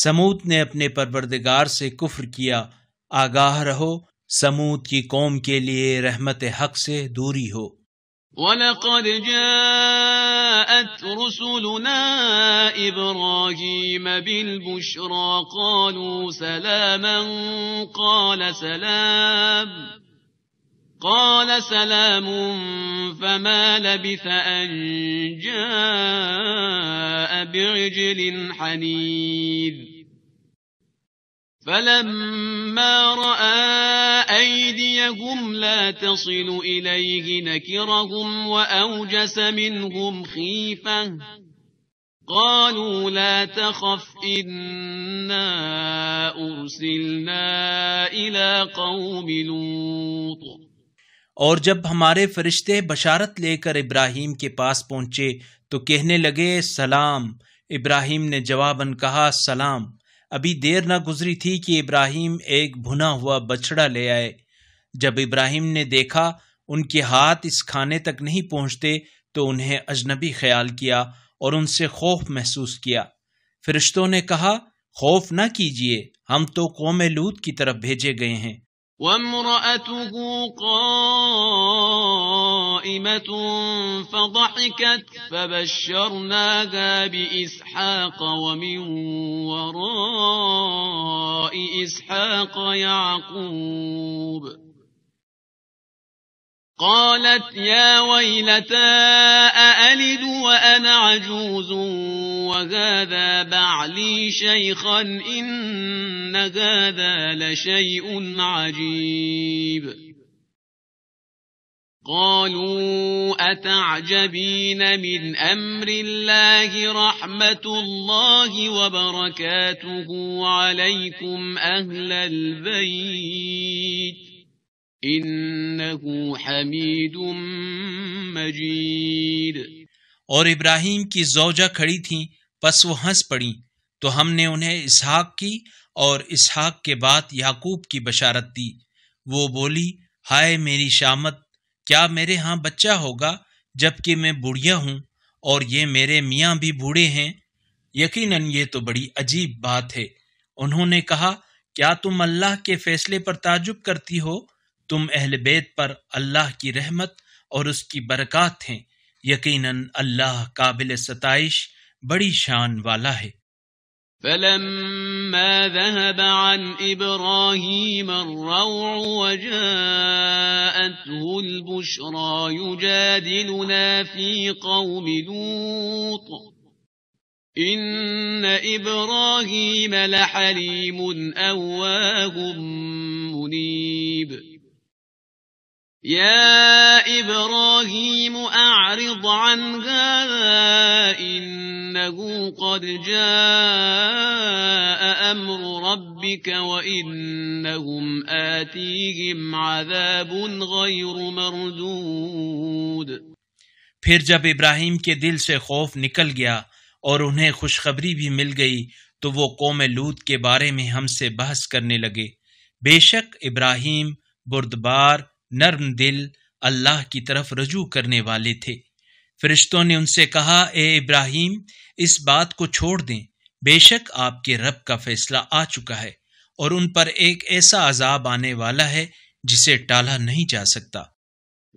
سمود نے اپنے پروردگار سے کفر کیا، آگاہ رہو، سمود کی قوم کے لیے رحمت حق سے دوری ہو۔ وَلَقَدْ جَاءَتْ رُسُلُنَا إِبْرَاهِيمَ بِالْبُشْرَى قَالُوا سَلَامًا قَالَ سَلَامٌ فَمَا لَبِثَ أَن جَاءَ بِعِجْلٍ حَنِيذٍ۔ فَلَمَّا رَأَىٰ أَيْدِيَهُمْ لَا تَصِلُ إِلَيْهِ نَكِرَهُمْ وَأَوْجَسَ مِنْهُمْ خِيفَةً قَالُوا لَا تَخَفْ إِنَّا أُرْسِلْنَا إِلَىٰ قَوْمِ لُوطٍ۔ اور جب ہمارے فرشتے بشارت لے کر ابراہیم کے پاس پہنچے تو کہنے لگے، سلام۔ ابراہیم نے جواباً کہا، سلام۔ ابھی دیر نہ گزری تھی کہ ابراہیم ایک بھنا ہوا بچڑا لے آئے۔ جب ابراہیم نے دیکھا ان کے ہاتھ اس کھانے تک نہیں پہنچتے تو انہیں اجنبی خیال کیا اور ان سے خوف محسوس کیا۔ فرشتوں نے کہا، خوف نہ کیجیے، ہم تو قوم لوط کی طرف بھیجے گئے ہیں۔ وَامْرَأَتُهُ قَائِمَةٌ قائمة فضحكت فبشرناها بإسحاق ومن وراء إسحاق يعقوب قالت يا ويلتى أألد وأنا عجوز وهذا بعلي شيخا إن هذا لشيء عجيب قالوا أتعجبين من أمر الله رحمة الله وبركاته عليكم أهل البيت إنه حميد مجيد۔ اور ابراہیم کی زوجہ کھڑی تھیں، پس وہ ہنس پڑیں، تو ہم نے انہیں اسحاق کی اور اسحاق کے بعد یعقوب کی بشارت دی۔ وہ بولی ہائے میری شامت، کیا میرے ہاں بچہ ہوگا جبکہ میں بوڑھیا ہوں اور یہ میرے میاں بھی بوڑھے ہیں؟ یقیناً یہ تو بڑی عجیب بات ہے۔ انہوں نے کہا کیا تم اللہ کے فیصلے پر تعجب کرتی ہو؟ تم اہل بیت پر اللہ کی رحمت اور اس کی برکات ہیں، یقیناً اللہ قابل ستائش بڑی شان والا ہے۔ فلما ذهب عن إبراهيم الروع وجاءته البشرى يجادلنا في قوم لوط إن إبراهيم لحليم أواه منيب يا إبراهيم أعرض عن هذا إنه قد جاء أمر ربك وإنهم آتيهم عذاب غير مردود۔ پھر جب ابراہیم کے دل سے خوف نکل گیا اور انہیں خوشخبری بھی مل گئی تو وہ قوم لوط کے بارے میں ہم سے بحث کرنے لگے۔ بے شک ابراہیم بردبار نرم دل اللہ کی طرف رجوع کرنے والے تھے۔ فرشتوں نے ان سے کہا اے ابراہیم اس بات کو چھوڑ دیں، بے شک آپ کے رب کا فیصلہ آ چکا ہے اور ان پر ایک ایسا عذاب آنے والا ہے جسے ٹالا نہیں جا سکتا۔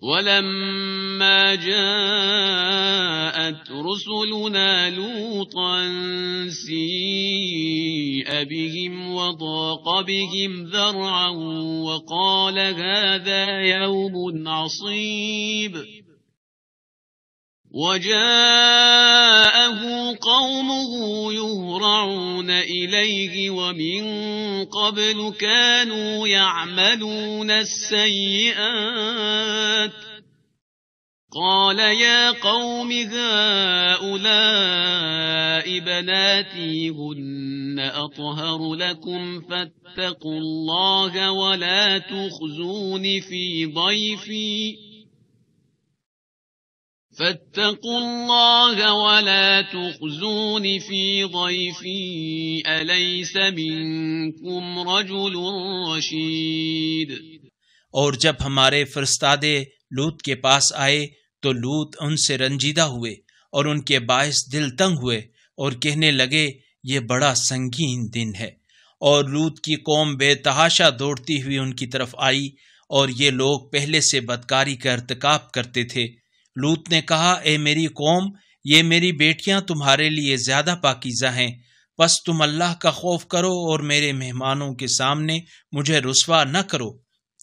وَلَمَّا جَاءَتْ رُسُلُنَا لُوطًا سِيءَ بِهِمْ وَضَاقَ بِهِمْ ذَرْعًا وَقَالَ هَذَا يَوْمٌ عَصِيبٌ وَجَاءَهُ قَوْمُهُ يُهْرَعُونَ إِلَيْهِ وَمِن قَبْلُ كَانُوا يَعْمَلُونَ السَّيِّئَاتِ قَالَ يَا قَوْمِ هَؤُلَاءِ بَنَاتِي هُنَّ أَطْهَرُ لَكُمْ فَاتَّقُوا اللَّهَ وَلَا تُخْزُونِ فِي ضَيْفِي أَلَيْسَ مِنكُمْ رَجُلٌ رَشِيدٌ۔ اور جب ہمارے فرستادے لوط کے پاس آئے تو لوط ان سے رنجیدہ ہوئے اور ان کے باعث دل تنگ ہوئے اور کہنے لگے یہ بڑا سنگین دن ہے۔ اور لوط کی قوم بے تحاشا دوڑتی ہوئی ان کی طرف آئی اور یہ لوگ پہلے سے بدکاری کا ارتکاب کرتے تھے۔ لوط نے کہا اے میری قوم، یہ میری بیٹیاں تمہارے لیے زیادہ پاکیزہ ہیں، بس تم اللہ کا خوف کرو اور میرے مہمانوں کے سامنے مجھے رسوا نہ کرو۔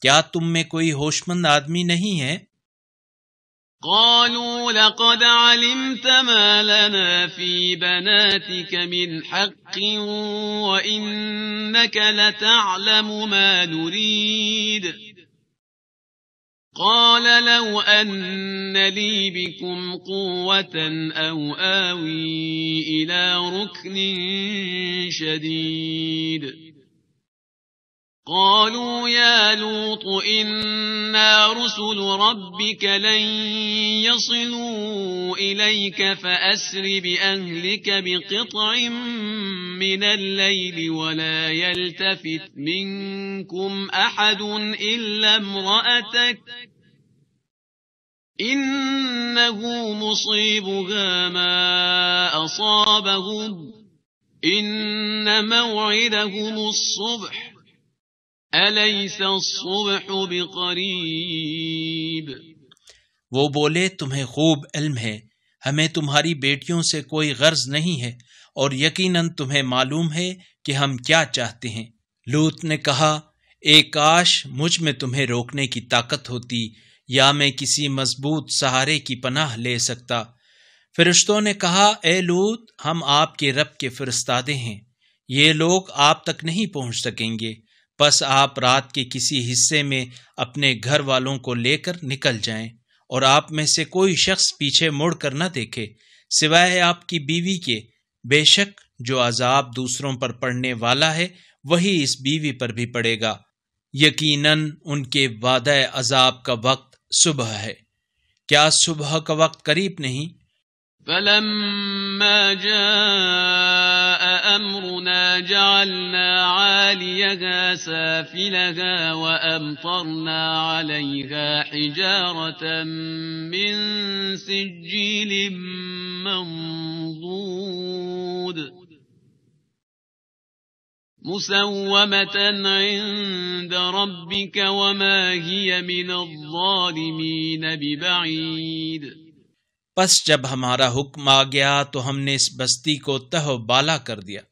کیا تم میں کوئی ہوش مند آدمی نہیں ہے؟ قالوا لقد علمت ما لنا في بناتك من حق وإنك لتعلم ما نريد قال لو أن لي بكم قوة أو آوي إلى ركن شديد قالوا يا لوط إنا رسل ربك لن يصلوا إليك فأسر بأهلك بقطع من الليل ولا يلتفت منكم أحد إلا امرأتك إنه مصيبها ما أصابهم إن موعدهم الصبح أَلَيْسَ الصُّبْحُ بِقَرِيبٍ۔ وہ بولے تمہیں خوب علم ہے، ہمیں تمہاری بیٹیوں سے کوئی غرض نہیں ہے، اور یقیناً تمہیں معلوم ہے کہ ہم کیا چاہتے ہیں۔ لوط نے کہا اے کاش مجھ میں تمہیں روکنے کی طاقت ہوتی، یا میں کسی مضبوط سہارے کی پناہ لے سکتا۔ فرشتوں نے کہا اے لوط، ہم آپ کے رب کے فرستادے ہیں، یہ لوگ آپ تک نہیں پہنچ سکیں گے، بس آپ رات کے کسی حصے میں اپنے گھر والوں کو لے کر نکل جائیں، اور آپ میں سے کوئی شخص پیچھے مڑ کر نہ دیکھے سوائے آپ کی بیوی کے، بے شک جو عذاب دوسروں پر پڑنے والا ہے وہی اس بیوی پر بھی پڑے گا، یقیناً ان کے وعدہ عذاب کا وقت صبح ہے، کیا صبح کا وقت قریب نہیں؟ فلما جاء أمرنا جعلنا عاليها سافلها وأمطرنا عليها حجارة من سجيل منضود مسومة عند ربك وما هي من الظالمين ببعيد۔ پس جب ہمارا حکم آ گیا تو ہم نے اس بستی کو تہ و بالا کر دیا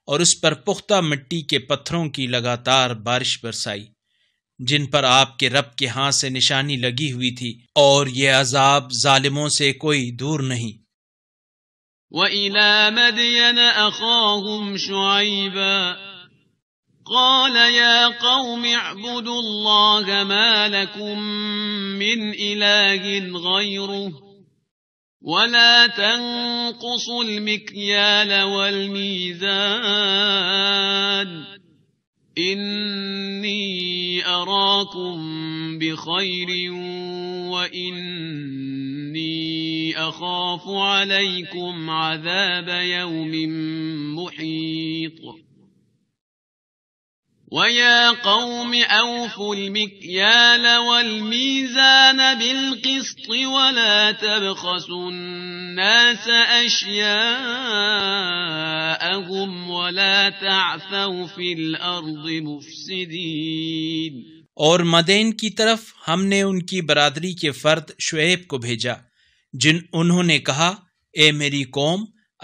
اور اس پر پختہ مٹی کے پتھروں کی لگاتار بارش برسائی، جن پر آپ کے رب کے ہاں سے نشانی لگی ہوئی تھی، اور یہ عذاب ظالموں سے کوئی دور نہیں۔ وَإِلَى مَدْيَنَ أَخَاهُمْ شُعَيْبًا قَالَ يَا قَوْمِ اعْبُدُوا اللَّهَ مَا لَكُمْ مِنْ إِلَٰهٍ غَيْرُهُ وَلَا تَنقُصُوا الْمِكْيَالَ وَالْمِيزَانَ إِنِّي أَرَاكُمْ بِخَيْرٍ وَإِنِّي أَخَافُ عَلَيْكُمْ عَذَابَ يَوْمٍ مُحِيطٍ وَيَا قَوْمِ أَوْفُوا الْمِكْيَالَ وَالْمِيزَانَ بِالْقِسْطِ وَلَا تَبْخَسُوا النَّاسَ أَشْيَاءَهُمْ وَلَا تَعْثَوْا فِي الْأَرْضِ مُفْسِدِينَ۔ اور مدین کی طرف ہم نے ان کی برادری کے فرد شعیب کو بھیجا، انہوں نے کہا اے میری قوم،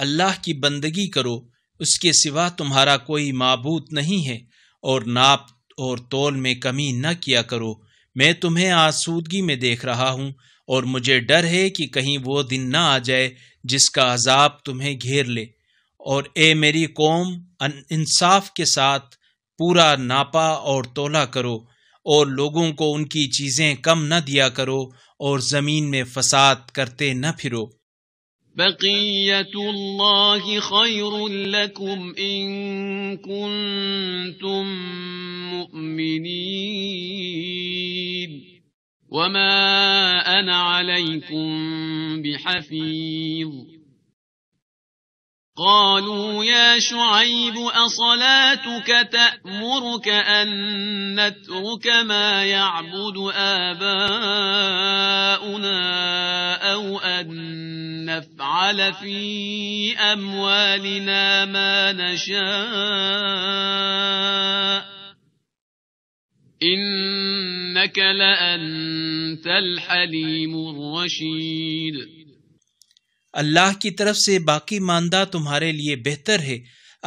اللہ کی بندگی کرو، اس کے سوا تمہارا کوئی معبود نہیں ہے، اور ناپ اور تول میں کمی نہ کیا کرو، میں تمہیں آسودگی میں دیکھ رہا ہوں، اور مجھے ڈر ہے کہ کہیں وہ دن نہ آ جائے جس کا عذاب تمہیں گھیر لے۔ اور اے میری قوم، انصاف کے ساتھ پورا ناپا اور تولا کرو، اور لوگوں کو ان کی چیزیں کم نہ دیا کرو، اور زمین میں فساد کرتے نہ پھرو۔ بقية الله خير لكم إن كنتم مؤمنين وما أنا عليكم بحفيظ۔ قالوا يا شعيب أصلاتك تأمرك أن نترك ما يعبد آباؤنا أو أن نفعل في أموالنا ما نشاء إنك لأنت الحليم الرشيد۔ اللہ کی طرف سے باقی ماندہ تمہارے لیے بہتر ہے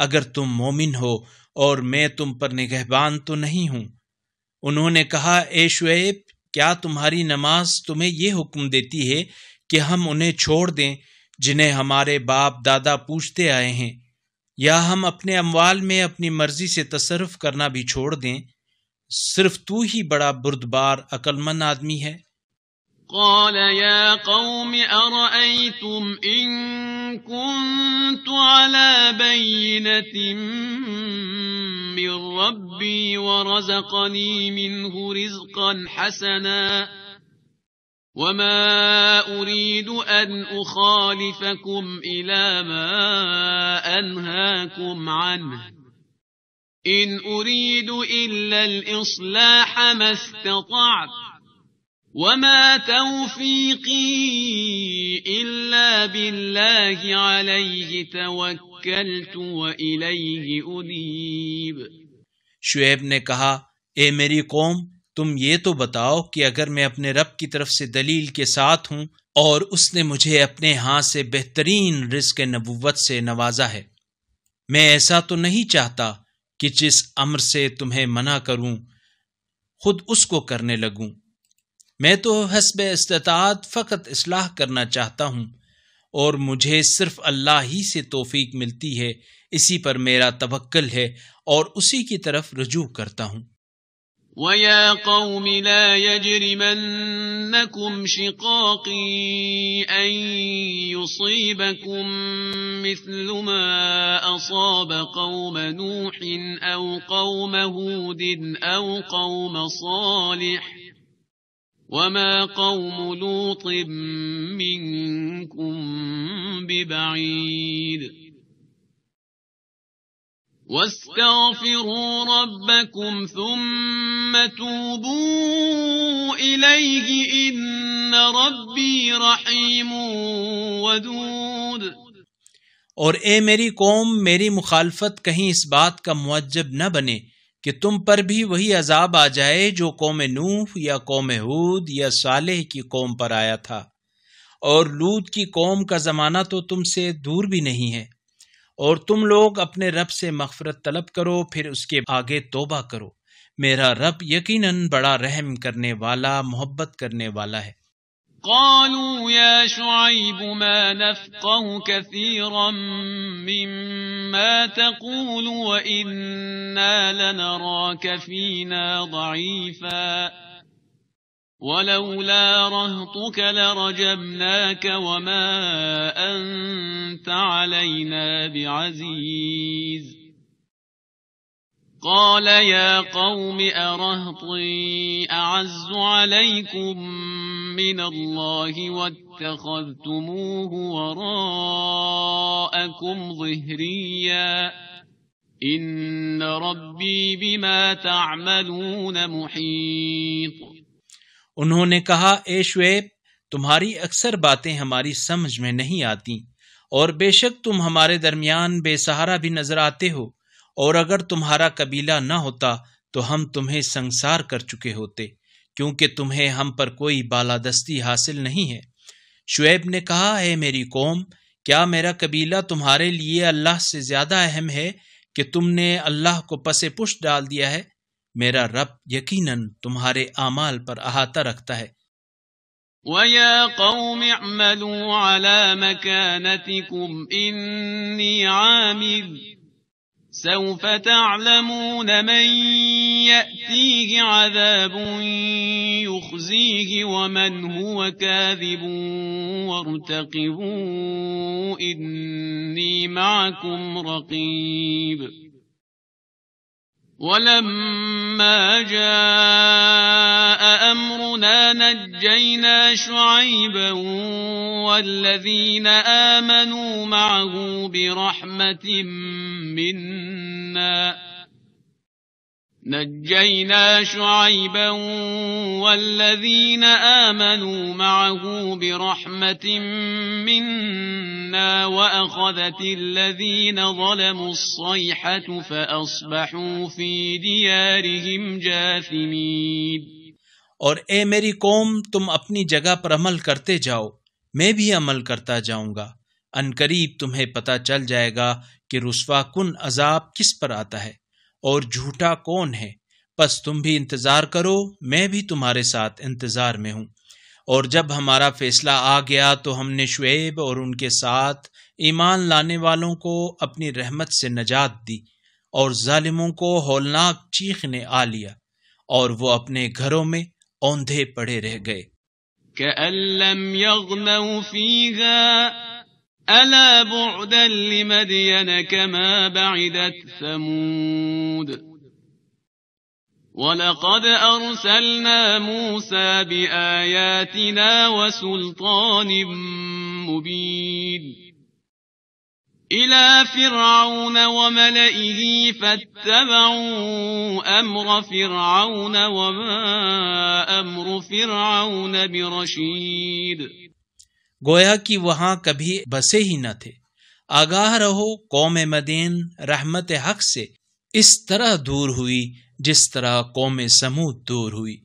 اگر تم مومن ہو، اور میں تم پر نگہبان تو نہیں ہوں۔ انہوں نے کہا اے شعیب، کیا تمہاری نماز تمہیں یہ حکم دیتی ہے کہ ہم انہیں چھوڑ دیں جنہیں ہمارے باپ دادا پوچھتے آئے ہیں، یا ہم اپنے اموال میں اپنی مرضی سے تصرف کرنا بھی چھوڑ دیں؟ صرف تو ہی بڑا بردبار عقل مند آدمی ہے۔ قال يا قوم أرأيتم إن كنت على بينة من ربي ورزقني منه رزقا حسنا وما أريد أن أخالفكم إلى ما أنهاكم عنه إن أريد إلا الإصلاح ما استطعت وما توفيقي إلا بالله عليه توكلت وإليه أنيب۔ شعیب نے کہا اے میری قوم، تم یہ تو بتاؤ کہ اگر میں اپنے رب کی طرف سے دلیل کے ساتھ ہوں اور اس نے مجھے اپنے ہاں سے بہترین رزق نبوت سے نوازا ہے، میں ایسا تو نہیں چاہتا کہ جس امر سے تمہیں منع کروں خود اس کو کرنے لگوں۔ میں تو حسب استطاعت فقط اصلاح کرنا چاہتا ہوں، اور مجھے صرف اللہ ہی سے توفیق ملتی ہے، اسی پر میرا توکل ہے اور اسی کی طرف رجوع کرتا ہوں۔ وَيَا قَوْمِ لَا يَجْرِمَنَّكُمْ شِقَاقِي أَن يُصِيبَكُم مِّثْلُ مَا أَصَابَ قَوْمَ نُوحٍ أَوْ قَوْمَ هُودٍ أَوْ قَوْمَ صَالِحٍ وَمَا قَوْمُ لُوطٍ مِّنكُم بِبَعِيدٍ وَاسْتَغْفِرُوا رَبَّكُمْ ثُمَّ تُوبُوا إِلَيْهِ إِنَّ رَبِّي رَحِيمٌ وَدُودٌ۔ اور اے میری قوم، میری مخالفت کہیں اس بات کا معجب نہ بنے کہ تم پر بھی وہی عذاب آ جائے جو قوم نوح یا قوم ہود یا صالح کی قوم پر آیا تھا، اور لوط کی قوم کا زمانہ تو تم سے دور بھی نہیں ہے۔ اور تم لوگ اپنے رب سے مغفرت طلب کرو، پھر اس کے آگے توبہ کرو، میرا رب یقیناً بڑا رحم کرنے والا، محبت کرنے والا ہے۔ قالوا يا شعيب ما نفقه كثيرا مما تقول وإنا لنراك فينا ضعيفا ولولا رهطك لرجمناك وما أنت علينا بعزيز قال يا قوم أرهطي أعز عليكم من الله واتخذتموه وراءكم ظهريا إن ربي بما تعملون محيط۔ انہوں نے کہا، اے شعیب، تمہاری اکثر باتیں ہماری سمجھ میں نہیں آتی، اور بے شک تم ہمارے درمیان بے سہارا بھی نظر آتے ہو، اور اگر تمہارا قبیلہ نہ ہوتا تو ہم تمہیں سنسار کر چکے ہوتے، کیونکہ تمہیں ہم پر کوئی بالادستی حاصل نہیں ہے۔ شعیب نے کہا، اے میری قوم، کیا میرا قبیلہ تمہارے لیے اللہ سے زیادہ اہم ہے کہ تم نے اللہ کو پس پشت ڈال دیا ہے؟ میرا رب یقیناً تمہارے اعمال پر احاطہ رکھتا ہے۔ وَيَا قَوْمِ اعْمَلُوا عَلَى مَكَانَتِكُمْ إِنِّي عَامِلٌ سَوْفَ تَعْلَمُونَ مَن يَأْتِيهِ عَذَابٌ يُخْزِيهِ وَمَنْ هُوَ كَاذِبٌ وَارْتَقِبُوا إِنِّي مَعَكُمْ رَقِيبٌ۔ وَلَمَّا جَاءَ أَمْرُنَا نَجَّيْنَا شُعَيْبًا وَالَّذِينَ آمَنُوا مَعَهُ بِرَحْمَةٍ مِنَّا وَأَخَذَتِ الَّذِينَ ظَلَمُوا الصَّيْحَةُ فَأَصْبَحُوا فِي دِيَارِهِمْ جَاثِمِينَ۔ اور اے میری قوم، تم اپنی جگہ پر عمل کرتے جاؤ، میں بھی عمل کرتا جاؤں گا، عنقریب تمہیں پتہ چل جائے گا کہ رسوا کن عذاب کس پر آتا ہے اور جھوٹا کون ہے۔ پس تم بھی انتظار کرو، میں بھی تمہارے ساتھ انتظار میں ہوں۔ اور جب ہمارا فیصلہ آ گیا تو ہم نے شعیب اور ان کے ساتھ ایمان لانے والوں کو اپنی رحمت سے نجات دی، اور ظالموں کو ہولناک چیخ نے آ لیا، اور وہ اپنے گھروں میں اوندھے پڑے رہ گئے۔ كَأَن لَّمْ يَغْنَوْا فِيهَا أَلَا بُعْدًا لِّمَدْيَنَ كَمَا بَعِدَتْ ثَمُودُ وَلَقَدْ أَرْسَلْنَا مُوسَىٰ بِآيَاتِنَا وَسُلْطَانٍ مُّبِينٍ إِلَىٰ فِرْعَوْنَ وَمَلَئِهِ فَاتَّبَعُوا أَمْرَ فِرْعَوْنَ وَمَا أَمْرُ فِرْعَوْنَ بِرَشِيدٍ۔ گویا کہ وہاں کبھی بسے ہی نہ تھے۔ آگاہ رہو، قوم مدین رحمت حق سے اس طرح دور ہوئی جس طرح قوم سمود دور ہوئی۔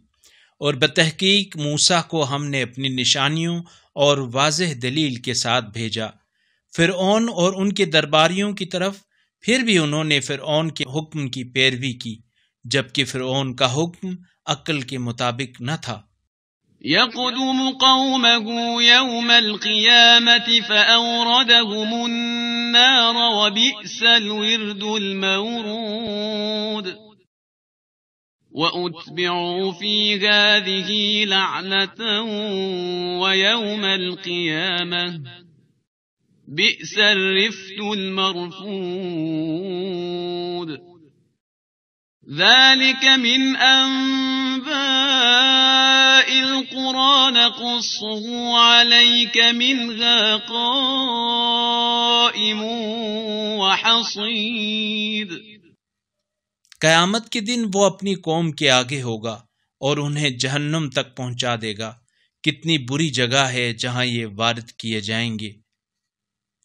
اور بتحقیق موسیٰ کو ہم نے اپنی نشانیوں اور واضح دلیل کے ساتھ بھیجا فرعون اور ان کے درباریوں کی طرف، پھر بھی انہوں نے فرعون کے حکم کی پیروی کی، جبکہ فرعون کا حکم عقل کے مطابق نہ تھا۔ يقدم قومه يوم القيامة فأوردهم النار وبئس الورد المورود وأتبعوا في هذه لعنة ويوم القيامة بئس الرفد المرفود ذلك من أنباء القرى نقصه عليك منها قائم وحصيد۔ قیامت کے دن وہ اپنی قوم کے آگے ہوگا اور انہیں جہنم تک پہنچا دے گا۔ کتنی بری جگہ ہے جہاں یہ وارد کیے جائیں گے،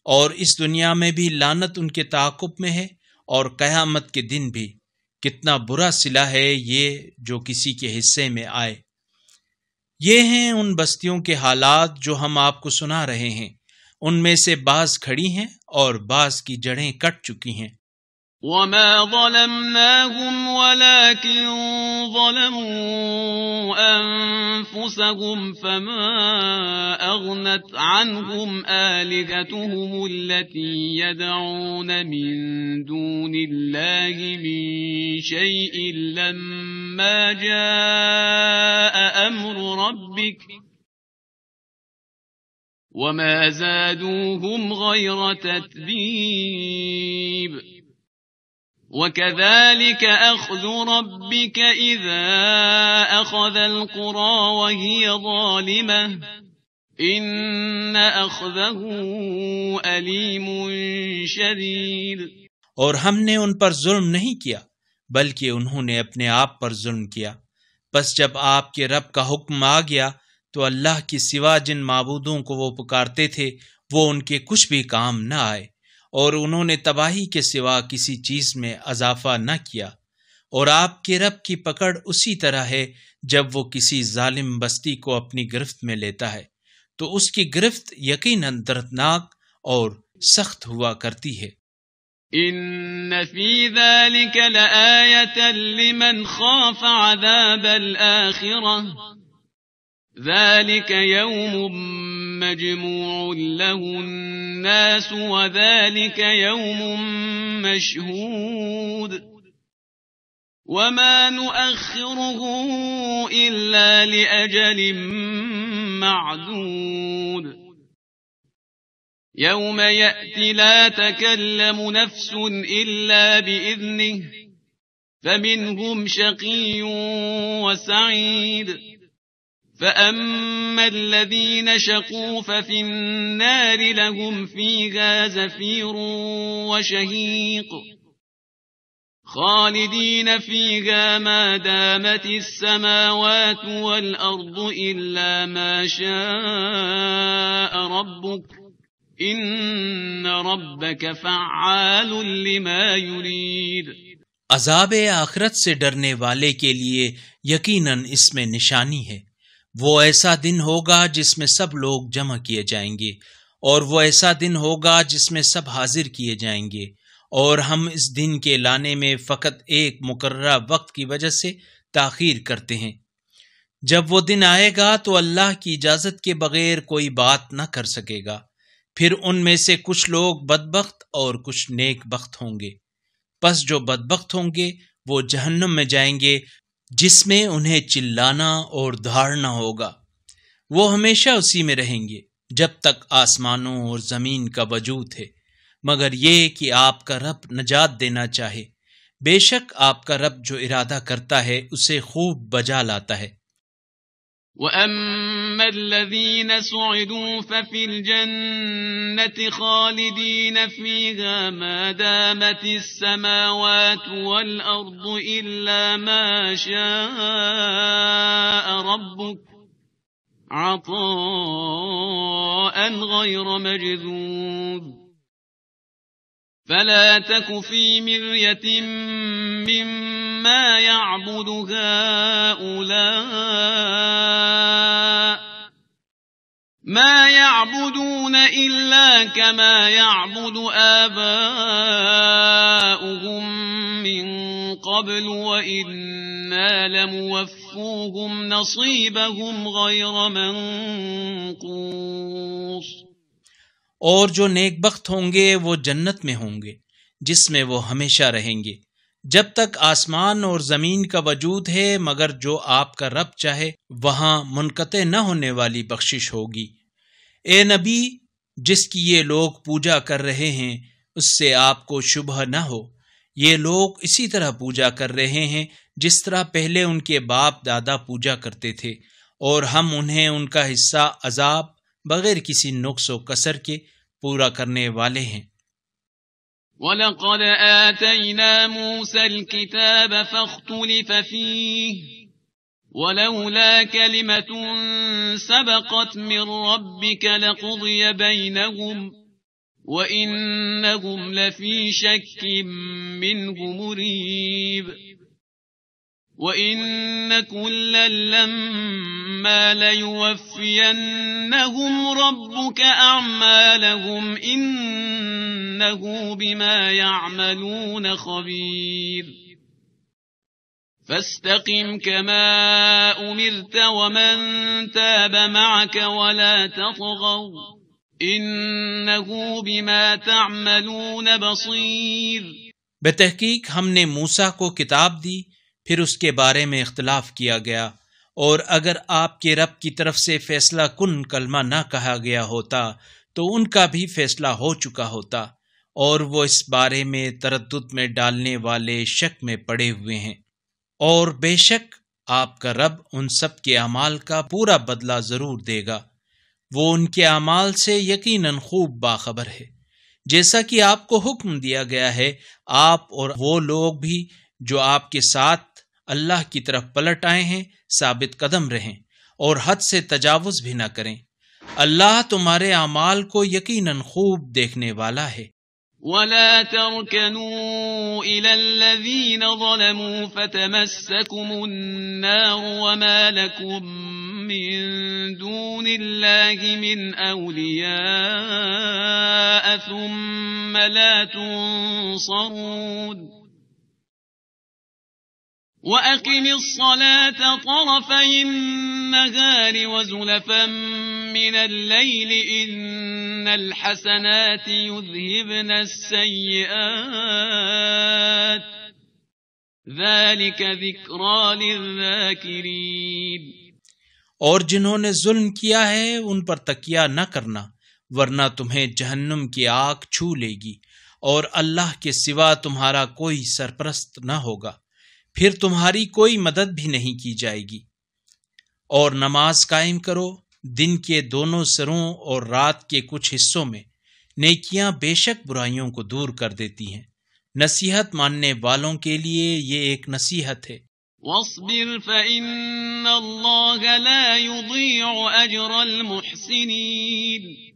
اور اس دنیا میں بھی لعنت ان کے تعاقب میں ہے، اور قیامت کے دن بھی کتنا برا صلہ ہے یہ جو کسی کے حصے میں آئے۔ یہ ہیں ان بستیوں کے حالات جو ہم آپ کو سنا رہے ہیں، ان میں سے بعض کھڑی ہیں اور بعض کی جڑیں کٹ چکی ہیں۔ وما ظلمناهم ولكن ظلموا أنفسهم فما أغنت عنهم آلهتهم التي يدعون من دون الله من شيء لما جاء أمر ربك وما زادوهم غير تتبيب وَكَذَلِكَ أَخْذُ رَبِّكَ إِذَا أَخَذَ الْقُرَى وَهِيَ ظَالِمَةٌ إِنَّ أَخْذَهُ أَلِيمٌ شَدِيدٌ۔ اور ہم نے ان پر ظلم نہیں کیا بلکہ انہوں نے اپنے آپ پر ظلم کیا، پس جب آپ کے رب کا حکم آ گیا تو اللہ کے سوا جن معبودوں کو وہ پکارتے تھے وہ ان کے کچھ بھی کام نہ آئے، اور انہوں نے تباہی کے سوا کسی چیز میں اضافہ نہ کیا۔ اور آپ کے رب کی پکڑ اسی طرح ہے جب وہ کسی ظالم بستی کو اپنی گرفت میں لیتا ہے تو اس کی گرفت یقیناً دردناک اور سخت ہوا کرتی ہے۔ إن في ذلك لآية لمن خاف عذاب الآخرة ذلك يوم مجموع له الناس وذلك يوم مشهود وما نؤخره إلا لأجل معدود يوم يأتي لا تكلم نفس إلا بإذنه فمنهم شقي وسعيد فأما الذين شقوا ففي النار لهم فيها زفير وشهيق خالدين فيها ما دامت السماوات والأرض إلا ما شاء ربك إن ربك فعال لما يريد۔ عذاب آخرت سے ڈرنے والے کے لیے یقیناً اس میں نشانی ہے۔ وہ ایسا دن ہوگا جس میں سب لوگ جمع کیے جائیں گے، اور وہ ایسا دن ہوگا جس میں سب حاضر کیے جائیں گے، اور ہم اس دن کے لانے میں فقط ایک مقررہ وقت کی وجہ سے تاخیر کرتے ہیں۔ جب وہ دن آئے گا تو اللہ کی اجازت کے بغیر کوئی بات نہ کر سکے گا، پھر ان میں سے کچھ لوگ بدبخت اور کچھ نیک بخت ہوں گے۔ پس جو بدبخت ہوں گے وہ جہنم میں جائیں گے جس میں انہیں چلانا اور دھاڑنا ہوگا۔ وہ ہمیشہ اسی میں رہیں گے جب تک آسمانوں اور زمین کا وجود ہے، مگر یہ کہ آپ کا رب نجات دینا چاہے، بے شک آپ کا رب جو ارادہ کرتا ہے اسے خوب بجا لاتا ہے۔ وَأَمَّا الَّذِينَ سُعِدُوا فَفِي الْجَنَّةِ خَالِدِينَ فِيهَا مَا دَامَتِ السَّمَاوَاتُ وَالْأَرْضُ إِلَّا مَا شَاءَ رَبُّكَ عَطَاءً غَيْرَ مَجْذُوذٍ فَلَا تَكُ فِي مِرْيَةٍ مِّمَّا ما يعبد هؤلاء ما يعبدون إلا كما يعبد آباؤهم من قبل وإنا لموفوهم نصيبهم غير منقوص۔ اور جو نیک بخت ہوں گے وہ جنت میں ہوں گے جس میں وہ ہمیشہ رہیں گے جب تک آسمان اور زمین کا وجود ہے، مگر جو آپ کا رب چاہے وہاں منقطع نہ ہونے والی بخشش ہوگی۔ اے نبی، جس کی یہ لوگ پوجا کر رہے ہیں اس سے آپ کو شبہ نہ ہو، یہ لوگ اسی طرح پوجا کر رہے ہیں جس طرح پہلے ان کے باپ دادا پوجا کرتے تھے، اور ہم انہیں ان کا حصہ عذاب بغیر کسی نقص و کسر کے پورا کرنے والے ہیں۔ وَلَقَدْ آتَيْنَا مُوسَى الْكِتَابَ فَاخْتُلِفَ فِيهِ وَلَوْلَا كَلِمَةٌ سَبَقَتْ مِنْ رَبِّكَ لَقُضِيَ بَيْنَهُمْ وَإِنَّهُمْ لَفِي شَكٍّ مِّنْهُ مُرِيبٍ۔ وَإِنَّ كُلًّا لَّمَّا لَيُوَفِّيَنَّهُمْ رَبُّكَ أَعْمَالَهُمْ إِنَّهُ بِمَا يَعْمَلُونَ خَبِيرٌ۔ فَاسْتَقِمْ كَمَا أُمِرْتَ وَمَن تَابَ مَعَكَ وَلَا تَطْغَوْا إِنَّهُ بِمَا تَعْمَلُونَ بَصِيرٌ۔ بتحقیق ہم نے موسیٰ کو کتاب دی، پھر اس کے بارے میں اختلاف کیا گیا، اور اگر آپ کے رب کی طرف سے فیصلہ کن کلمہ نہ کہا گیا ہوتا تو ان کا بھی فیصلہ ہو چکا ہوتا، اور وہ اس بارے میں تردد میں ڈالنے والے شک میں پڑے ہوئے ہیں۔ اور بے شک آپ کا رب ان سب کے اعمال کا پورا بدلہ ضرور دے گا، وہ ان کے اعمال سے یقیناً خوب باخبر ہے۔ جیسا کہ آپ کو حکم دیا گیا ہے، آپ اور وہ لوگ بھی جو آپ کے ساتھ اللہ کی طرف پلٹ آئے ہیں ثابت قدم رہیں اور حد سے تجاوز بھی نہ کریں۔ اللہ تمہارے اعمال کو یقیناً خوب دیکھنے والا ہے۔ وَلَا تَرْكَنُوا إِلَى الَّذِينَ ظَلَمُوا فَتَمَسَّكُمُ النَّارُ وَمَا لَكُم مِّن دُونِ اللَّهِ مِنْ أَوْلِيَاءَ ثُمَّ لَا تُنصَرُونَ۔ وَأَقِمِ الصَّلَاةَ طَرَفَيِ النَّهَارِ وَزُلَفًا مِّنَ اللَّيْلِ إِنَّ الْحَسَنَاتِ يُذْهِبْنَ السَّيِّئَاتِ ذَلِكَ ذِكْرَى لِلذَّاكِرِينَ۔ اور جنہوں نے ظلم کیا ہے ان پر تکیہ نہ کرنا، ورنہ تمہیں جہنم کی آگ چھو لے گی، اور اللہ کے سوا تمہارا کوئی سرپرست نہ ہوگا، پھر تمہاری کوئی مدد بھی نہیں کی جائے گی۔ اور نماز قائم کرو، دن کے دونوں سروں اور رات کے کچھ حصوں میں، نیکیاں بے شک برائیوں کو دور کر دیتی ہیں۔ نصیحت ماننے والوں کے لیے یہ ایک نصیحت ہے۔ وَاصْبِرْ فَإِنَّ اللَّهَ لَا يُضِيعُ أَجْرَ الْمُحْسِنِينَ۔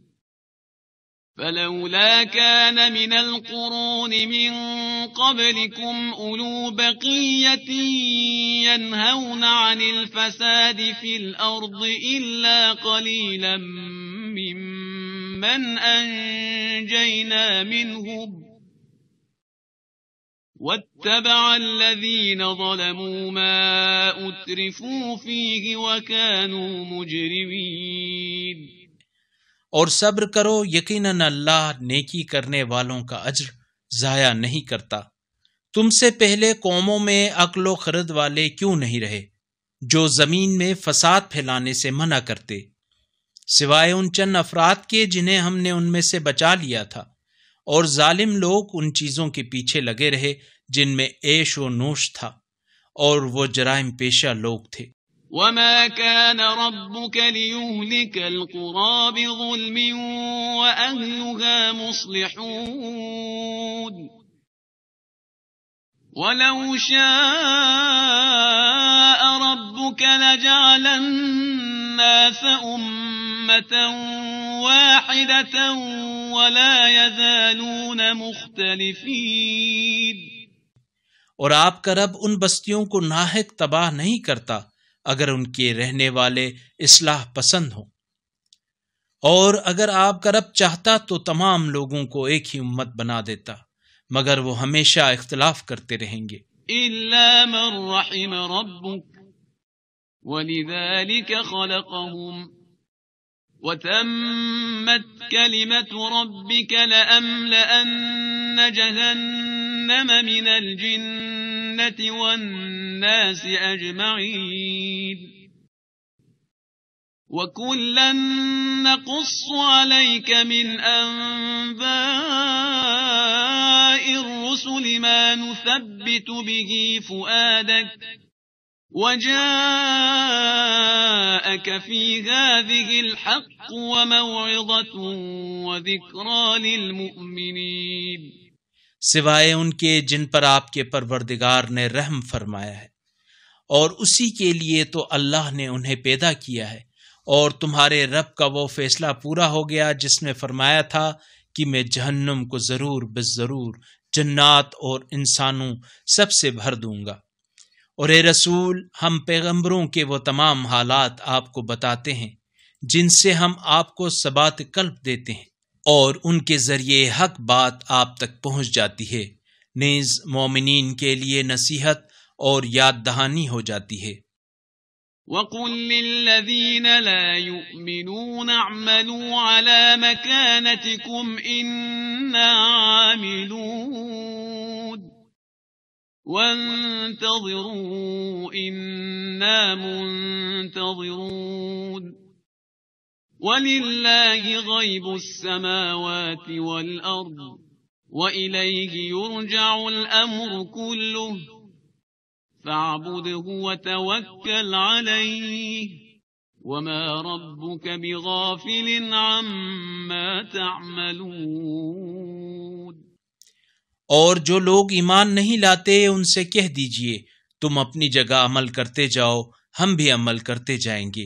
فَلَوْلَا كَانَ مِنَ الْقُرُونِ مِن قَبْلِكُمْ أُولُو بَقِيَّةٍ يَنْهَوْنَ عَنِ الْفَسَادِ فِي الْأَرْضِ إِلَّا قَلِيلًا مِّمَّنْ أَنجَيْنَا مِنْهُمْ وَاتَّبَعَ الَّذِينَ ظَلَمُوا مَا أُتْرِفُوا فِيهِ وَكَانُوا مُجْرِمِينَ۔ اور صبر کرو، یقیناً اللہ نیکی کرنے والوں کا اجر ضائع نہیں کرتا۔ تم سے پہلے قوموں میں عقل و خرد والے کیوں نہیں رہے جو زمین میں فساد پھیلانے سے منع کرتے، سوائے ان چند افراد کے جنہیں ہم نے ان میں سے بچا لیا تھا، اور ظالم لوگ ان چیزوں کے پیچھے لگے رہے جن میں عیش و نوش تھا، اور وہ جرائم پیشہ لوگ تھے۔ وَمَا كَانَ رَبُّكَ لِيُهْلِكَ الْقُرَىٰ بِظُلْمٍ وَأَهْلُهَا مُصْلِحُونَ وَلَوْ شَاءَ رَبُّكَ لَجَعَلَ النَّاسَ أُمَّةً وَاحِدَةً وَلَا يَزَالُونَ مُخْتَلِفِينَ۔ اور آپ کا رب ان بستیوں کو ناحق تباہ نہیں کرتا اگر ان کے رہنے والے اصلاح پسند ہوں، اور اگر آپ کا رب چاہتا تو تمام لوگوں کو ایک ہی امت بنا دیتا، مگر وہ ہمیشہ اختلاف کرتے رہیں گے۔ إلا من رحم ربك ولذلك خلقهم وتمت كلمة ربك لأملأن جهنم من الجنة والناس أجمعين وكلا نقص عليك من أنباء الرسل ما نثبت به فؤادك وجاءك في هذه الحق وموعظة وذكرى للمؤمنين، سوائے ان کے جن پر آپ کے پروردگار نے رحم فرمایا ہے، اور اسی کے لیے تو اللہ نے انہیں پیدا کیا ہے، اور تمہارے رب کا وہ فیصلہ پورا ہو گیا جس میں فرمایا تھا کہ میں جہنم کو ضرور بالضرور جنات اور انسانوں سب سے بھر دوں گا۔ اور اے رسول، ہم پیغمبروں کے وہ تمام حالات آپ کو بتاتے ہیں جن سے ہم آپ کو ثبات قلب دیتے ہیں، اور ان کے ذریعے حق بات آپ تک پہنچ جاتی ہے، نیز مومنین کے لیے نصیحت اور یاد دہانی ہو جاتی ہے۔ وَقُلْ لِلَّذِينَ لَا يُؤْمِنُونَ اعْمَلُوا عَلَى مَكَانَتِكُمْ إِنَّا عَامِلُونَ وَانْتَظِرُوا إِنَّا مُنْتَظِرُونَ وَلِلَّهِ غَيْبُ السَّمَاوَاتِ وَالْأَرْضِ وَإِلَيْهِ يُرْجَعُ الْأَمْرُ كُلُّهُ فَاعْبُدْهُ وَتَوَكَّلْ عَلَيْهِ وَمَا رَبُّكَ بِغَافِلٍ عَمَّا تَعْمَلُونَ۔ اور جو لوگ ایمان نہیں لاتے ان سے کہہ دیجئے تم اپنی جگہ عمل کرتے جاؤ، ہم بھی عمل کرتے جائیں گے،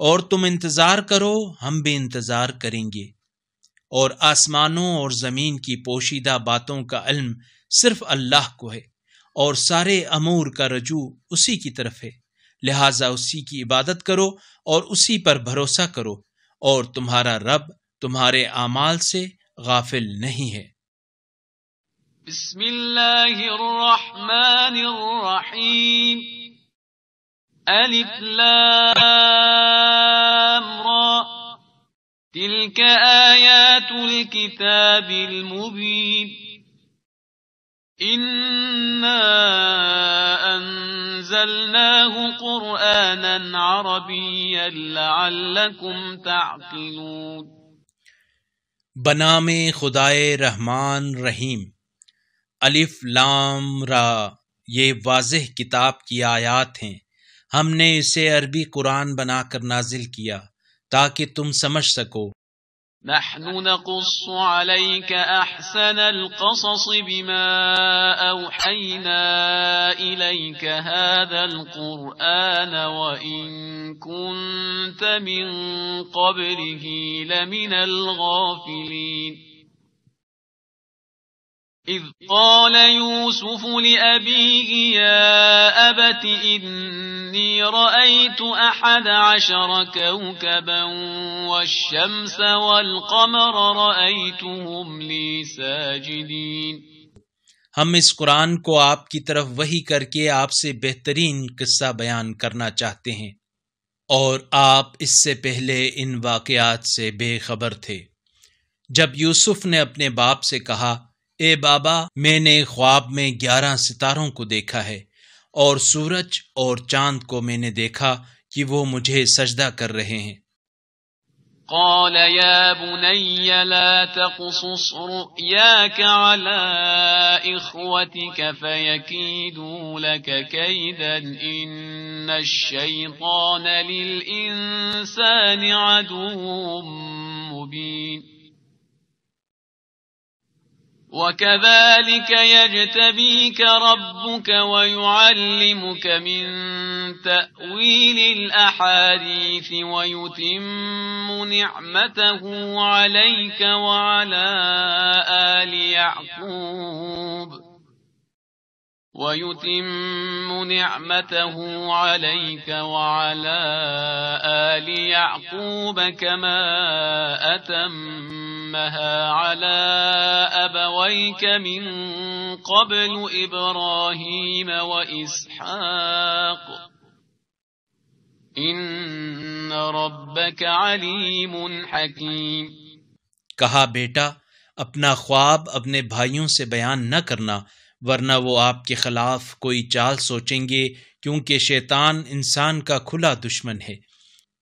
اور تم انتظار کرو، ہم بھی انتظار کریں گے، اور آسمانوں اور زمین کی پوشیدہ باتوں کا علم صرف اللہ کو ہے، اور سارے امور کا رجوع اسی کی طرف ہے، لہٰذا اسی کی عبادت کرو اور اسی پر بھروسہ کرو، اور تمہارا رب تمہارے اعمال سے غافل نہیں ہے۔ بسم اللہ الرحمن الرحیم، الف لام را، تلک آیات الکتاب المبین، انا انزلناه قرآنا عربیا لعلکم تعقلون۔ بنام خدائے رحمان رحیم، الف لام را، یہ واضح کتاب کی آیات ہیں، ہم نے اسے عربی قرآن بنا کر نازل کیا تاکہ تم سمجھ سکو۔ نحن نقص عليك أحسن القصص بما أوحينا إليك هذا القرآن وإن كنت من قبله لمن الغافلين، إذ قال يوسف لأبيه يا أبت إني رأيت 11 كوكبا والشمس والقمر رأيتهم لي ساجدين۔ ہم اس قرآن کو آپ کی طرف وحی کر کے آپ سے بہترین قصہ بیان کرنا چاہتے ہیں، اور آپ اس سے پہلے ان واقعات سے بے خبر تھے۔ جب یوسف نے اپنے باپ سے کہا، اے بابا، میں نے خواب میں 11 ستاروں کو دیکھا ہے، اور سورج اور چاند کو میں نے دیکھا کہ وہ مجھے سجدہ کر رہے ہیں۔ قال يا بني لا تقصص رؤياك على إخوتك فيكيدوا لك كيدا إن الشيطان للإنسان عدو مبين، وكذلك يجتبيك ربك ويعلمك من تأويل الأحاديث ويتم نعمته عليك وعلى آل يعقوب وَيُتِمُّ نِعْمَتَهُ عَلَيْكَ وَعَلَى آلِ يَعْقُوبَ كَمَا أَتَمَّهَا عَلَى أَبَوَيْكَ مِن قَبْلُ إِبْرَاهِيمَ وَإِسْحَاقَ إِنَّ رَبَّكَ عَلِيمٌ حَكِيمٌ۔ کہا بیٹا اپنا خواب اپنے بھائیوں سے بیان نہ کرنا، ورنہ وہ آپ کے خلاف کوئی چال سوچیں گے، کیونکہ شیطان انسان کا کھلا دشمن ہے،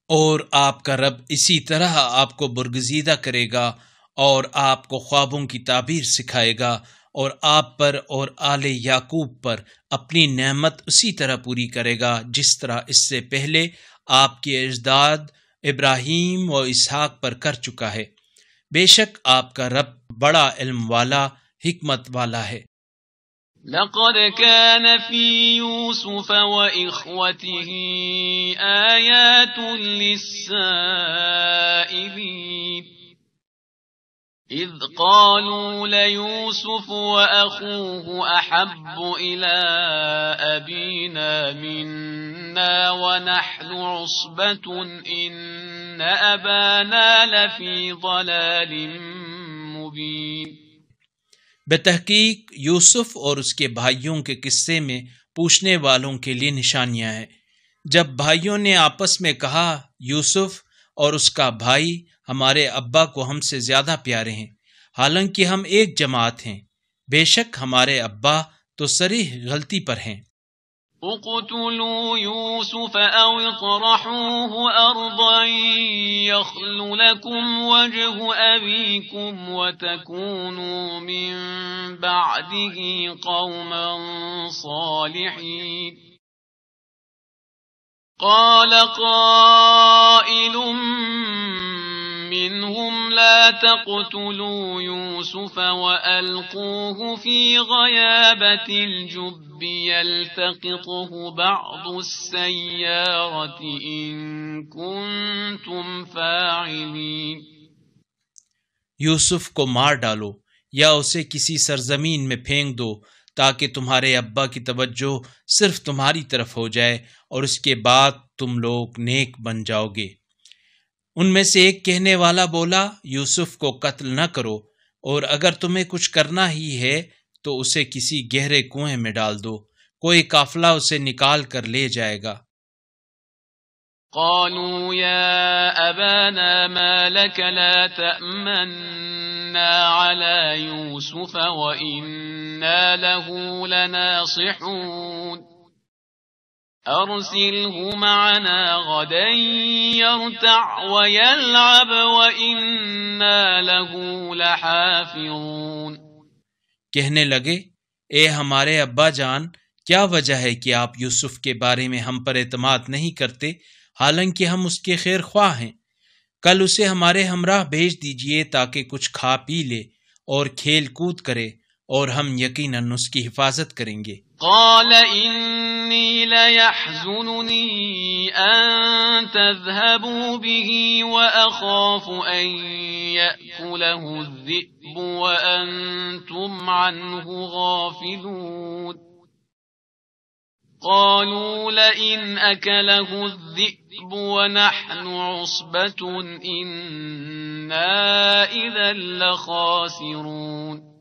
اور آپ کا رب اسی طرح آپ کو برگزیدہ کرے گا اور آپ کو خوابوں کی تعبیر سکھائے گا، اور آپ پر اور آل یعقوب پر اپنی نعمت اسی طرح پوری کرے گا جس طرح اس سے پہلے آپ کے اجداد ابراہیم و اسحاق پر کر چکا ہے۔ بے شک آپ کا رب بڑا علم والا، حکمت والا ہے۔ لقد كان في يوسف وإخوته آيات للسائلين إذ قالوا ليوسف وأخوه أحب إلى أبينا منا ونحن عصبة إن أبانا لفي ضلال مبين۔ بتحقیق یوسف اور اس کے بھائیوں کے قصے میں پوچھنے والوں کے لیے نشانیاں ہیں۔ جب بھائیوں نے آپس میں کہا یوسف اور اس کا بھائی ہمارے ابا کو ہم سے زیادہ پیارے ہیں، حالانکہ ہم ایک جماعت ہیں، بے شک ہمارے ابا تو صریح غلطی پر ہیں۔ اقتلوا يوسف أو اطرحوه أرضا يخل لكم وجه أبيكم وتكونوا من بعده قوما صالحين۔ قال قائل منهم لا تقتلوا يوسف وألقوه في غيابة الجب يلتقطه بعض السيارة إن كنتم فاعلين۔ یوسف کو مار ڈالو یا اسے کسی سرزمین میں پھینک دو تاکہ تمہارے ابا کی توجہ صرف تمہاری طرف ہو جائے اور اس کے بعد تم لوگ نیک بن جاؤ گے۔ ان میں سے ایک کہنے والا بولا یوسف کو قتل نہ کرو، اور اگر تمہیں کچھ کرنا ہی ہے تو اسے کسی گہرے کنویں میں ڈال دو، کوئی قافلہ اسے نکال کر لے جائے گا۔ قالوا يا أبانا ما لك لا تأمنا على يوسف وإنا له لناصحون أرسله معنا غدا يرتع ويلعب وإنا له لحافظون۔ کہنے لگے اے ہمارے ابا جان، کیا وجہ ہے کہ آپ یوسف کے بارے میں ہم پر اعتماد نہیں کرتے، حالانکہ ہم اس کے خیر خواہ ہیں؟ کل اسے ہمارے ہمراہ بھیج دیجئے تاکہ کچھ کھا پی لے اور کھیل کود کرے، اور ہم یقیناً اس کی حفاظت کریں گے۔ قال إني ليحزنني أن تذهبوا به وأخاف أن يأكله الذئب وأنتم عنه غافلون۔ قالوا لئن أكله الذئب ونحن عصبة إنا إذا لخاسرون۔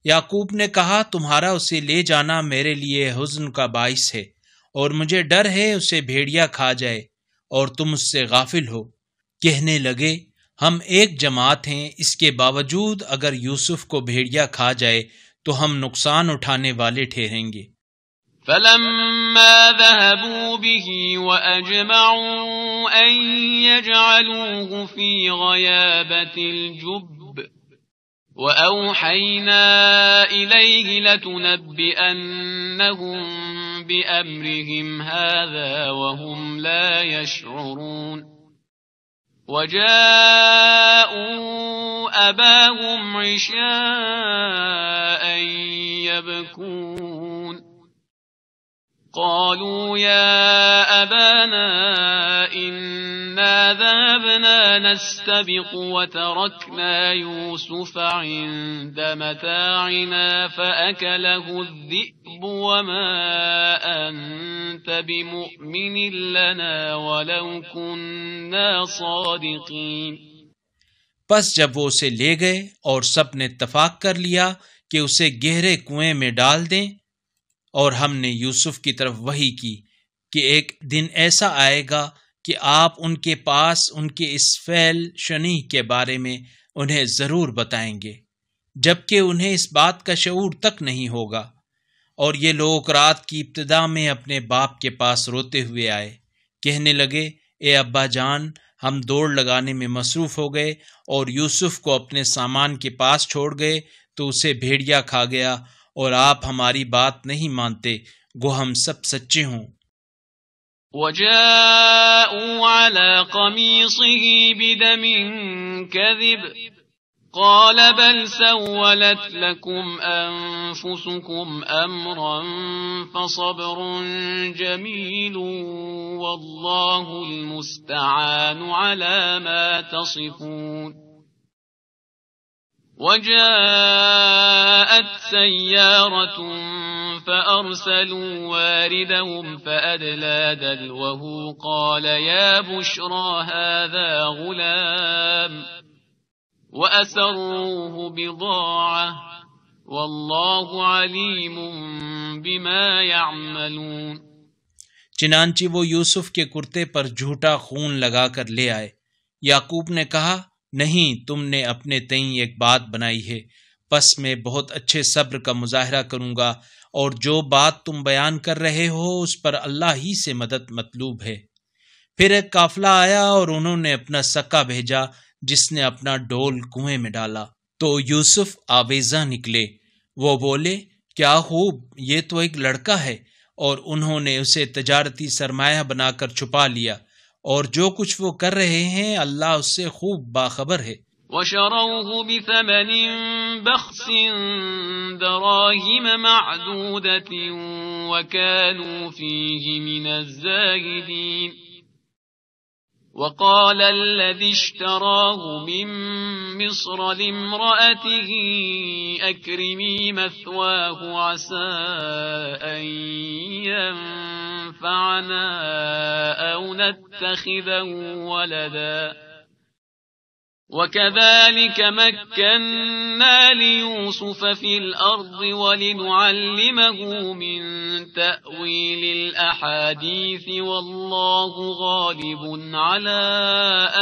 یعقوب نے کہا تمہارا اسے لے جانا میرے لیے حزن کا باعث ہے، اور مجھے ڈر ہے اسے بھیڑیا کھا جائے اور تم اس سے غافل ہو۔ کہنے لگے ہم ایک جماعت ہیں، اس کے باوجود اگر یوسف کو بھیڑیا کھا جائے تو ہم نقصان اٹھانے والے ٹھہریں گے۔ فلما ذهبوا به وأجمعوا أن يجعلوه في غيابة الجب وأوحينا إليه لتنبئنهم بأمرهم هذا وهم لا يشعرون۔ وجاءوا أباهم عشاء يبكون قالوا يا أبانا إنا ذهبنا نستبق وتركنا يوسف عند متاعنا فأكله الذئب وما أنت بمؤمن لنا ولو كنا صادقين. پس جب وہ اسے لے گئے اور سب نے اتفاق کر لیا کہ اسے گہرے کنویں میں ڈال دیں، اور ہم نے یوسف کی طرف وحی کی کہ ایک دن ایسا آئے گا کہ آپ ان کے پاس ان کے اس فعل شنیع کے بارے میں انہیں ضرور بتائیں گے، جبکہ انہیں اس بات کا شعور تک نہیں ہوگا. اور یہ لوگ رات کی ابتدا میں اپنے باپ کے پاس روتے ہوئے آئے، کہنے لگے اے ابا جان، ہم دوڑ لگانے میں مصروف ہو گئے اور یوسف کو اپنے سامان کے پاس چھوڑ گئے تو اسے بھیڑیا کھا گیا، اور آپ ہماری بات نہیں مانتے، گو ہم سب سچے ہوں. وجاءوا على قميصه بدم كذب قال بل سولت لكم أنفسكم أمرا فصبر جميل والله المستعان على ما تصفون. وجاءت سيارة فأرسلوا واردهم فأدلى دلوه قال يا بشرى هذا غلام وأسروه بضاعة والله عليم بما يعملون. چنانچہ وہ یوسف کے کرتے پر جھوٹا خون لگا کر لے آئے. یعقوب نے کہا نہیں، تم نے اپنے تئیں ایک بات بنائی ہے، پس میں بہت اچھے صبر کا مظاہرہ کروں گا، اور جو بات تم بیان کر رہے ہو اس پر اللہ ہی سے مدد مطلوب ہے. پھر ایک قافلہ آیا اور انہوں نے اپنا سکا بھیجا جس نے اپنا ڈول کنویں میں ڈالا تو یوسف آویزاں نکلے. وہ بولے کیا خوب، یہ تو ایک لڑکا ہے، اور انہوں نے اسے تجارتی سرمایہ بنا کر چھپا لیا، اور جو کچھ وہ کر رہے ہیں اللہ اس سے خوب باخبر ہے. وشروه بثمن بخس دراهم معدودة وكانوا فيه من الزاهدين. وقال الذي اشتراه من مصر لامرأته أكرمي مثواه عسى أن ينفعنا أو نتخذه ولدا وكذلك مكنا ليوسف في الأرض ولنعلمه من تأويل الأحاديث والله غالب على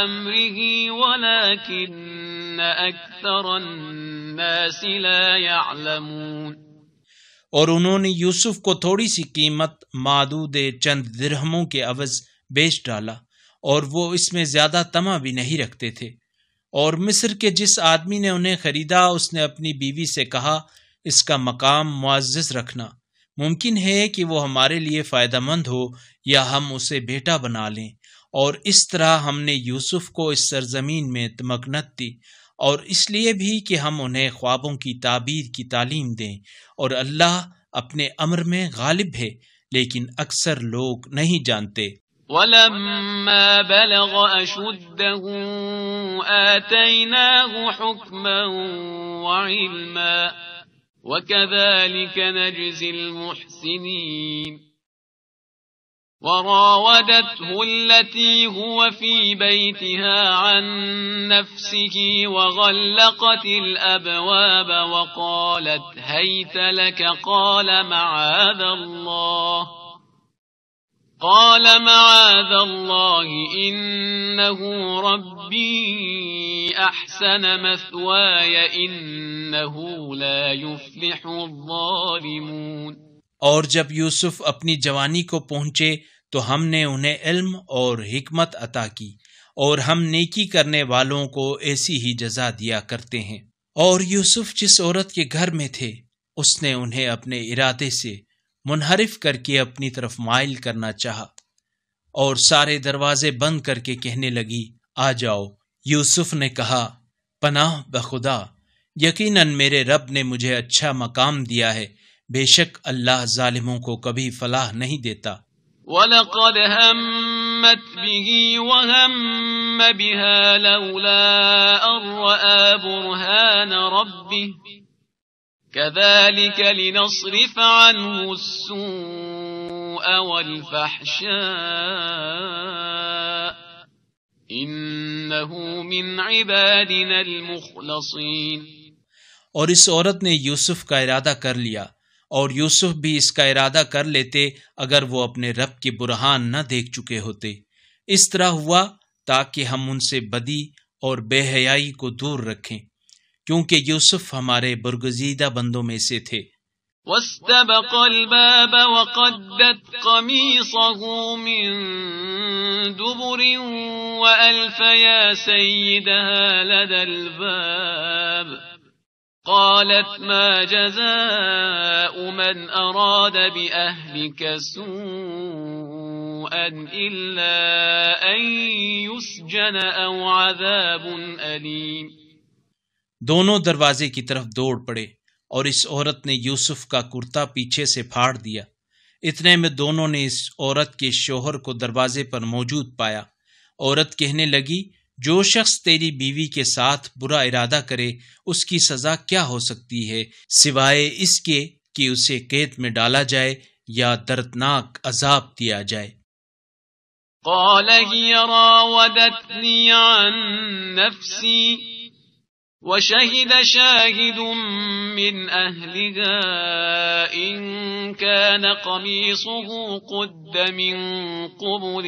أمره ولكن أكثر الناس لا يعلمون. اور انہوں نے یوسف کو تھوڑی سی قیمت معدود چند درہموں کے عوض بیچ ڈالا، اور وہ اس میں زیادہ طمع بھی نہیں رکھتے تھے. اور مصر کے جس آدمی نے انہیں خریدا اس نے اپنی بیوی سے کہا اس کا مقام معزز رکھنا، ممکن ہے کہ وہ ہمارے لیے فائدہ مند ہو یا ہم اسے بیٹا بنا لیں. اور اس طرح ہم نے یوسف کو اس سرزمین میں مکنت دی، اور اس لیے بھی کہ ہم انہیں خوابوں کی تعبیر کی تعلیم دیں، اور اللہ اپنے امر میں غالب ہے لیکن اکثر لوگ نہیں جانتے. ولما بلغ أشده آتيناه حكما وعلما وكذلك نجزي المحسنين. وراودته التي هو في بيتها عن نفسه وغلقت الأبواب وقالت هيت لك قال معاذ الله إنه ربي أحسن مثواي إنه لا يفلح الظالمون. اور جب یوسف اپنی جوانی کو پہنچے تو ہم نے انہیں علم اور حکمت عطا کی، اور ہم نیکی کرنے والوں کو ایسی ہی جزا دیا کرتے ہیں. اور یوسف جس عورت کے گھر میں تھے اس نے انہیں اپنے ارادے سے منحرف کر کے اپنی طرف مائل کرنا چاہا، اور سارے دروازے بند کر کے کہنے لگی آ جاؤ. یوسف نے کہا پناہ بخدا، یقیناً میرے رب نے مجھے اچھا مقام دیا ہے، بے شک اللہ ظالموں کو کبھی فلاح نہیں دیتا. وَلَقَدْ هَمَّتْ بِهِ وَهَمَّ بها لولا أن رأى برهان ربه كذلك لنصرف عنه السوء والفحشاء إنه من عبادنا المخلصين۔ اور اس عورت نے یوسف کا ارادہ کر لیا، اور یوسف بھی اس کا ارادہ کر لیتے اگر وہ اپنے رب کے برہان نہ دیکھ چکے ہوتے۔ اس طرح ہوا تاکہ ہم ان سے بدی اور بے حیائی کو دور رکھیں، کیونکہ یوسف ہمارے برگزیدہ بندوں میں سے تھے۔ واستبق الباب وقدت قميصه من دبر وألف يا سيدها لدى الباب قالت ما جزاء من أراد بأهلك سوءا إلا أن يسجن أو عذاب أليم۔ دونوں دروازے کی طرف دوڑ پڑے، اور اس عورت نے یوسف کا کرتا پیچھے سے پھاڑ دیا۔ اتنے میں دونوں نے اس عورت کے شوہر کو دروازے پر موجود پایا۔ عورت کہنے لگی، جو شخص تیری بیوی کے ساتھ برا ارادہ کرے اس کی سزا کیا ہو سکتی ہے سوائے اس کے کہ اسے قید میں ڈالا جائے یا دردناک عذاب دیا جائے۔ قال هي راودتني عن نفسي وشهد شاهد من أهلها إن كان قميصه قد من قبل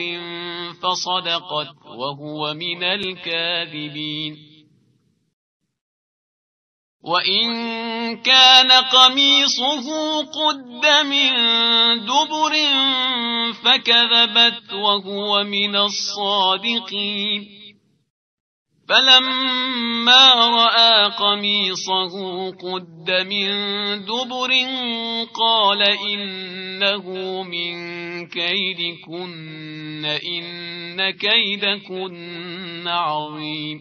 فصدقت وهو من الكاذبين وإن كان قميصه قد من دبر فكذبت وهو من الصادقين فلما رأى قميصه قد من دبر قال إنه من كيدكن إن كيدكن عظيم۔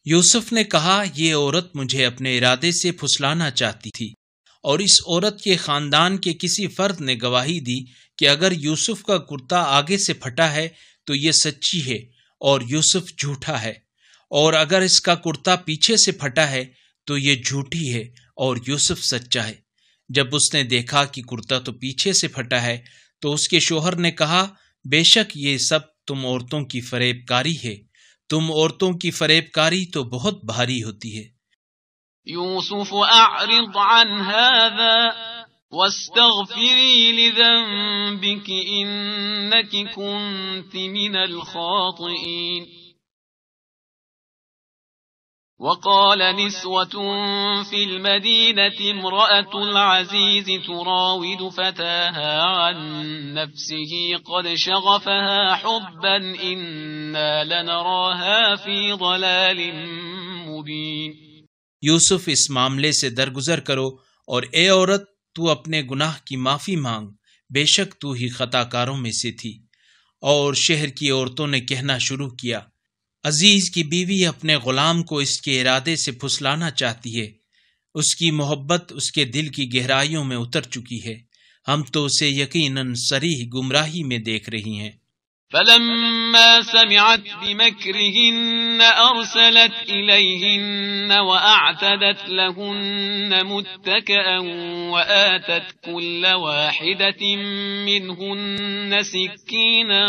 یوسف نے کہا، یہ عورت مجھے اپنے ارادے سے پھسلانا چاہتی تھی، اور اس عورت کے خاندان کے کسی فرد نے گواہی دی کہ اگر یوسف کا کرتا آگے سے پھٹا ہے تو یہ سچی ہے اور یوسف جھوٹا ہے، اور اگر اس کا کرتا پیچھے سے پھٹا ہے تو یہ جھوٹی ہے اور یوسف سچا ہے۔ جب اس نے دیکھا کہ کرتا تو پیچھے سے پھٹا ہے تو اس کے شوہر نے کہا، بے شک یہ سب تم عورتوں کی فریب کاری ہے، تم عورتوں کی فریب کاری تو بہت بھاری ہوتی ہے۔ یوسف اعرض عن هذا واستغفری لذنبک انک کنت من الخاطئین۔ وقال نسوة في المدينة امرأة العزيز تراود فتاها عن نفسه قد شغفها حبا إنا لنراها في ضلال مبين۔ یوسف، اس معاملے سے درگزر کرو، اور اے عورت تو اپنے گناہ کی معافی مانگ، بے شک تو ہی خطا کاروں میں سے تھی۔ اور شہر کی عورتوں نے کہنا شروع کیا، عزیز کی بیوی اپنے غلام کو اس کے ارادے سے پھسلانا چاہتی ہے، اس کی محبت اس کے دل کی گہرائیوں میں اتر چکی ہے، ہم تو اسے یقیناً صریح گمراہی میں دیکھ رہی ہیں۔ فلما سمعت بمكرهن أرسلت إليهن وأعتدت لهن متكئا وآتت كل واحدة منهن سكينا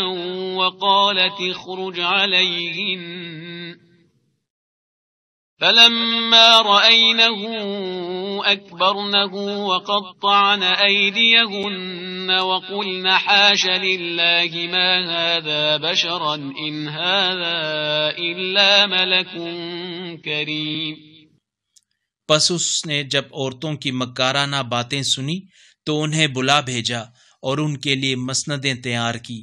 وقالت اخرج عليهن فلما رأينه أكبرنه وقطعن أيديهن وقلن حاش لله ما هذا بشرا إن هذا إلا ملك كريم۔ پس اس نے جب عورتوں کی مکارانہ باتیں سنی تو انہیں بلا بھیجا اور ان کے لیے مسندیں تیار کی،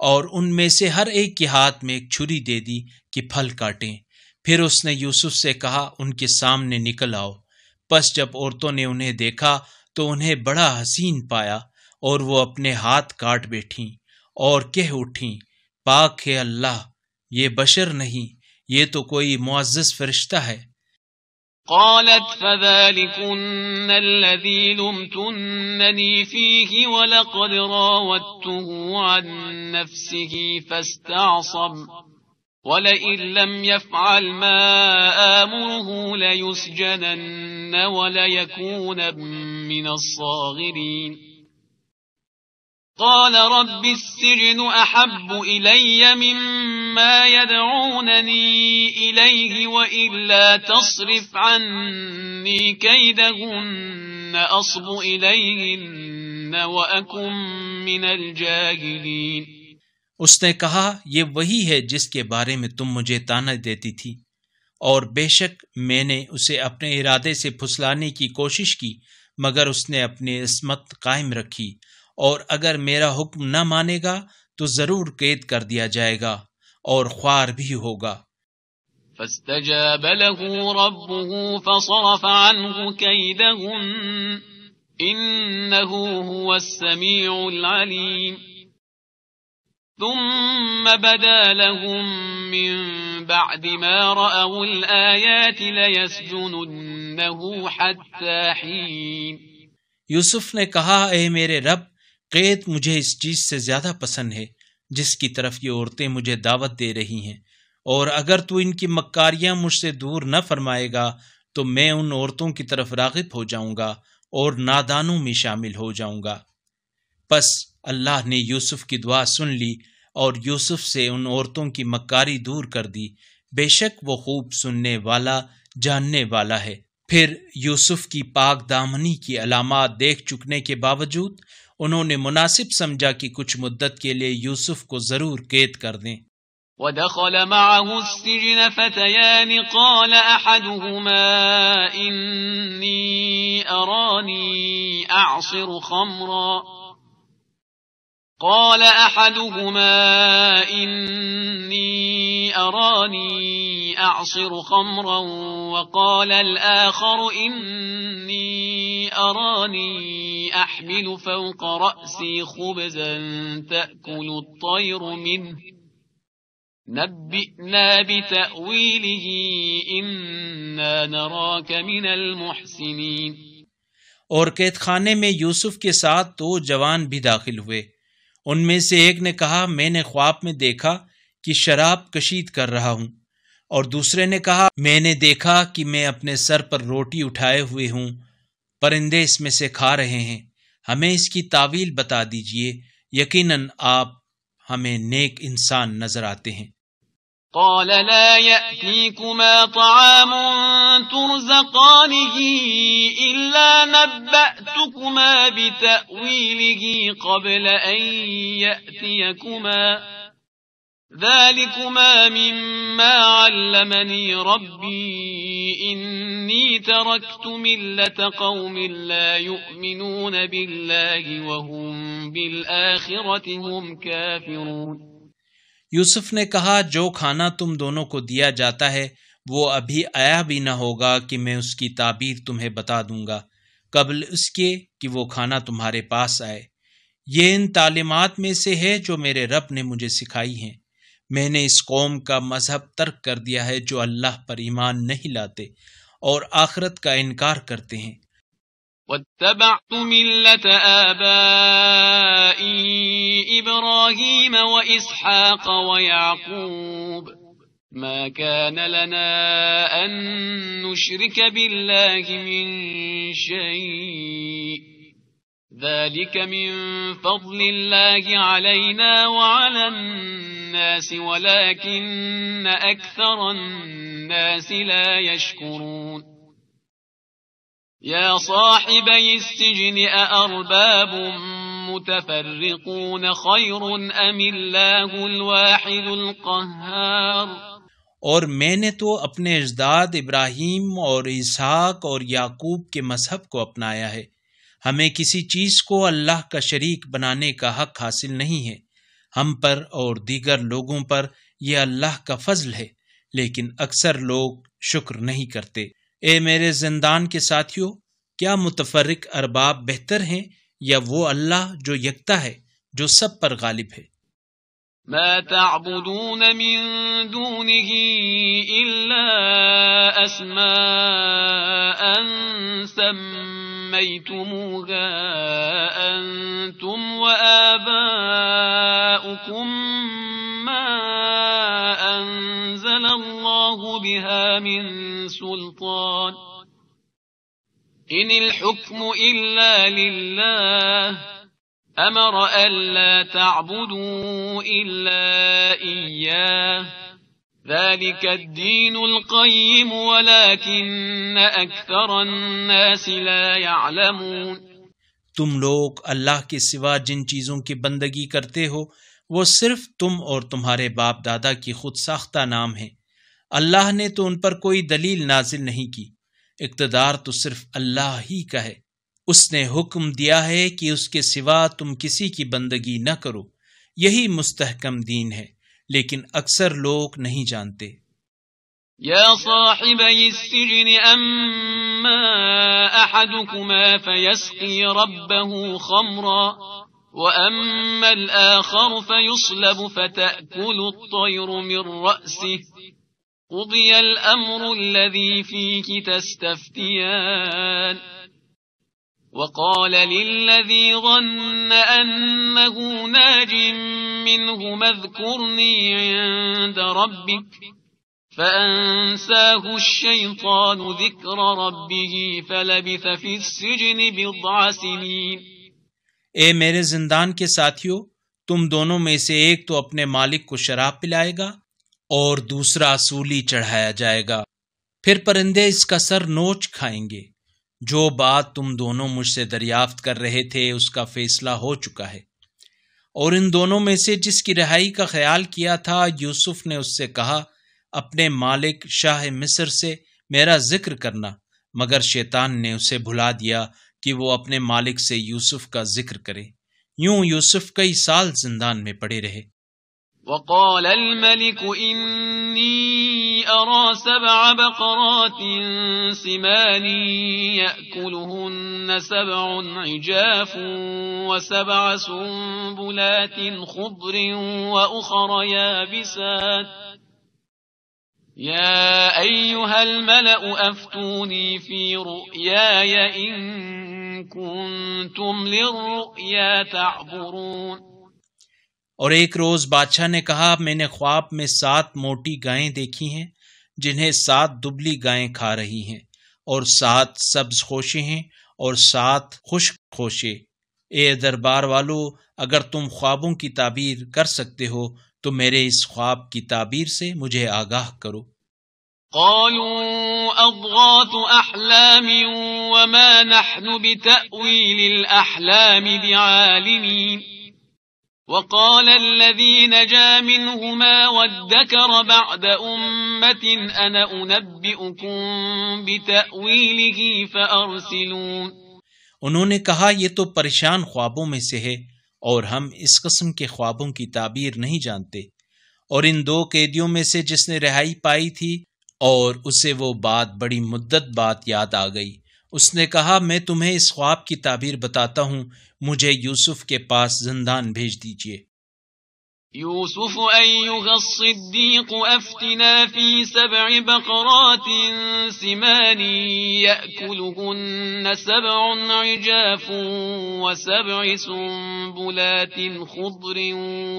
اور ان میں سے ہر ایک کے ہاتھ میں ایک چھری دے دی کہ پھل کاٹیں۔ پھر اس نے یوسف سے کہا، ان کے سامنے نکل آؤ۔ پس جب عورتوں نے انہیں دیکھا تو انہیں بڑا حسین پایا، اور وہ اپنے ہاتھ کاٹ بیٹھیں اور کہہ اٹھیں، پاک ہے اللہ، یہ بشر نہیں، یہ تو کوئی معزز فرشتہ ہے۔ قالت فذلكن الذي لمتنني فيه ولقد راودته عن نفسه فاستعصم وَلَئِن لَّمْ يَفْعَلْ مَا آمُرُهُ لَيُسْجَنَنَّ وَلَيَكُونًا مِّنَ الصَّاغِرِينَ قال رب السجن أحب إلي مما يدعونني إليه وإلا تصرف عني كيدهن أصب إليهن وأكن من الجاهلين. اس نے کہا یہ وہی ہے جس کے بارے میں تم مجھے طعنہ دیتی تھی، اور بے شک میں نے اسے اپنے ارادے سے پھسلانے کی کوشش کی مگر اس نے اپنی عصمت قائم رکھی، اور اگر میرا حکم نہ مانے گا تو ضرور قید کر دیا جائے گا اور خوار بھی ہوگا. فاستجاب له ربه فصرف عنه كيدهن إنه هو السميع العليم. ثم بدا لهم من بعد ما رأوا الآيات ليسجننه حتى حين. یوسف نے کہا اے میرے رب، قید مجھے اس چیز سے زیادہ پسند ہے جس کی طرف یہ عورتیں مجھے دعوت دے رہی ہیں، اور اگر تو ان کی مکاریاں مجھ سے دور نہ فرمائے گا تو میں ان عورتوں کی طرف راغب ہو جاؤں گا اور نادانوں میں شامل ہو جاؤں گا. پس اللہ نے یوسف کی دعا سن لی اور یوسف سے ان عورتوں کی مکاری دور کر دی، بے شک وہ خوب سننے والا جاننے والا ہے. پھر یوسف کی پاک دامنی کی علامات دیکھ چکنے کے باوجود انہوں نے مناسب سمجھا کہ کچھ مدت کے لیے یوسف کو ضرور قید کر دیں. وَدَخَلَ مَعَهُ السِّجْنَ فَتَيَانِ قَالَ أَحَدُهُمَا إِنِّي أَرَانِي أَعْصِرُ خَمْرًا وَقَالَ الْآخَرُ إِنِّي أَرَانِي أَحْمِلُ فَوْقَ رَأْسِي خُبْزًا تَأْكُلُ الطَّيْرُ مِنْهُ نَبِّئْنَا بِتَأْوِيلِهِ إِنَّا نَرَاكَ مِنَ الْمُحْسِنِينَ. اور قید خانے میں یوسف کے ساتھ 2 جوان بھی داخل ہوئے. ان میں سے ایک نے کہا میں نے خواب میں دیکھا کہ شراب کشید کر رہا ہوں، اور دوسرے نے کہا میں نے دیکھا کہ میں اپنے سر پر روٹی اٹھائے ہوئے ہوں، پرندے اس میں سے کھا رہے ہیں، ہمیں اس کی تعویل بتا دیجئے، یقیناً آپ ہمیں نیک انسان نظر آتے ہیں. قال لا يأتيكما طعام ترزقانه إلا نبأتكما بتأويله قبل أن يأتيكما ذلكما مما علمني ربي إني تركت ملة قوم لا يؤمنون بالله وهم بالآخرة هم كافرون. یوسف نے کہا جو کھانا تم دونوں کو دیا جاتا ہے وہ ابھی آیا بھی نہ ہوگا کہ میں اس کی تعبیر تمہیں بتا دوں گا قبل اس کے کہ وہ کھانا تمہارے پاس آئے. یہ ان تعلیمات میں سے ہے جو میرے رب نے مجھے سکھائی ہیں. میں نے اس قوم کا مذہب ترک کر دیا ہے جو اللہ پر ایمان نہیں لاتے اور آخرت کا انکار کرتے ہیں. واتبعت ملة آبائي إبراهيم وإسحاق ويعقوب ما كان لنا أن نشرك بالله من شيء ذلك من فضل الله علينا وعلى الناس ولكن أكثر الناس لا يشكرون. يا صاحبي السجن أأرباب متفرقون خير أم الله الواحد القهار. اور میں نے تو اپنے اجداد ابراہیم اور اسحاق اور یعقوب کے مذہب کو اپنایا ہے. ہمیں کسی چیز کو اللہ کا شریک بنانے کا حق حاصل نہیں ہے. ہم پر اور دیگر لوگوں پر یہ اللہ کا فضل ہے، لیکن اکثر لوگ شکر نہیں کرتے. اے میرے زندان کے ساتھیوں، کیا متفرق ارباب بہتر ہیں یا وہ اللہ جو یکتا ہے، جو سب پر غالب ہے؟ ما تعبدون من دونه إلا أسماء سميتموها أنتم وآباؤكم ما أنزل بها من سلطان إن الحكم إلا لله أمر ألا تعبدوا إلا إياه ذلك الدين القيم ولكن أكثر الناس لا يعلمون۔ تم لوگ اللہ کے سوا جن چیزوں کی بندگی کرتے ہو وہ صرف تم اور تمہارے باپ دادا کی خود ساختہ نام ہیں۔ اللہ نے تو ان پر کوئی دلیل نازل نہیں کی، اقتدار تو صرف اللہ ہی کا ہے۔ اس نے حکم دیا ہے کہ اس کے سوا تم کسی کی بندگی نہ کرو، یہی مستحکم دین ہے، لیکن اکثر لوگ نہیں جانتے۔ یا صاحبی السجن اما احدكما فيسقي ربه خمرا واما الاخر فيصلب فتأكل الطير من رأسه قضي الامر الذي فيه تستفتيان وقال للذي ظن انه ناج منهما اذكرني عند ربك فأنساه الشيطان ذكر ربه فلبث في السجن بضع سنين۔ اے میرے زندان کے ساتھیو، تم دونوں میں سے ایک تو اپنے مالک کو شراب پلائے گا اور دوسرا سولی چڑھایا جائے گا، پھر پرندے اس کا سر نوچ کھائیں گے۔ جو بات تم دونوں مجھ سے دریافت کر رہے تھے اس کا فیصلہ ہو چکا ہے۔ اور ان دونوں میں سے جس کی رہائی کا خیال کیا تھا یوسف نے اس سے کہا اپنے مالک شاہ مصر سے میرا ذکر کرنا، مگر شیطان نے اسے بھلا دیا کہ وہ اپنے مالک سے یوسف کا ذکر کرے۔ یوں یوسف کئی سال زندان میں پڑے رہے۔ وقال الملك إني أرى 7 بقرات سمان يأكلهن 7 عجاف و7 سنبلات خضر وأخر يابسات يا أيها الملأ أفتوني في رؤياي إن كنتم للرؤيا تعبرون۔ اور ایک روز بادشاہ نے کہا میں نے خواب میں 7 موٹی گائیں دیکھی ہیں جنہیں 7 دبلی گائیں کھا رہی ہیں، اور 7 سبز خوشے ہیں اور 7 خشک خوشے۔ اے دربار والو، اگر تم خوابوں کی تعبیر کر سکتے ہو تو میرے اس خواب کی تعبیر سے مجھے آگاہ کرو۔ قالوا اضغاث احلام وما نحن بتأويل الاحلام بعالمين وقال الذي نجا منهما وادكر بعد امة انا انبئكم بتأويله فارسلون۔ انہوں نے کہا یہ تو پریشان خوابوں میں سے ہے اور ہم اس قسم کے خوابوں کی تعبیر نہیں جانتے۔ اور ان 2 قیدیوں میں سے جس نے رہائی پائی تھی اور اسے وہ بات بڑی مدت بعد یاد آ گئی، اس نے کہا میں تمہیں اس خواب کی تعبیر بتاتا ہوں، مجھے یوسف کے پاس زندان بھیج دیجیے۔ يوسف أيها الصديق أفتنا في 7 بقرات سمان يأكلهن 7 عجاف و7 سنبلات خضر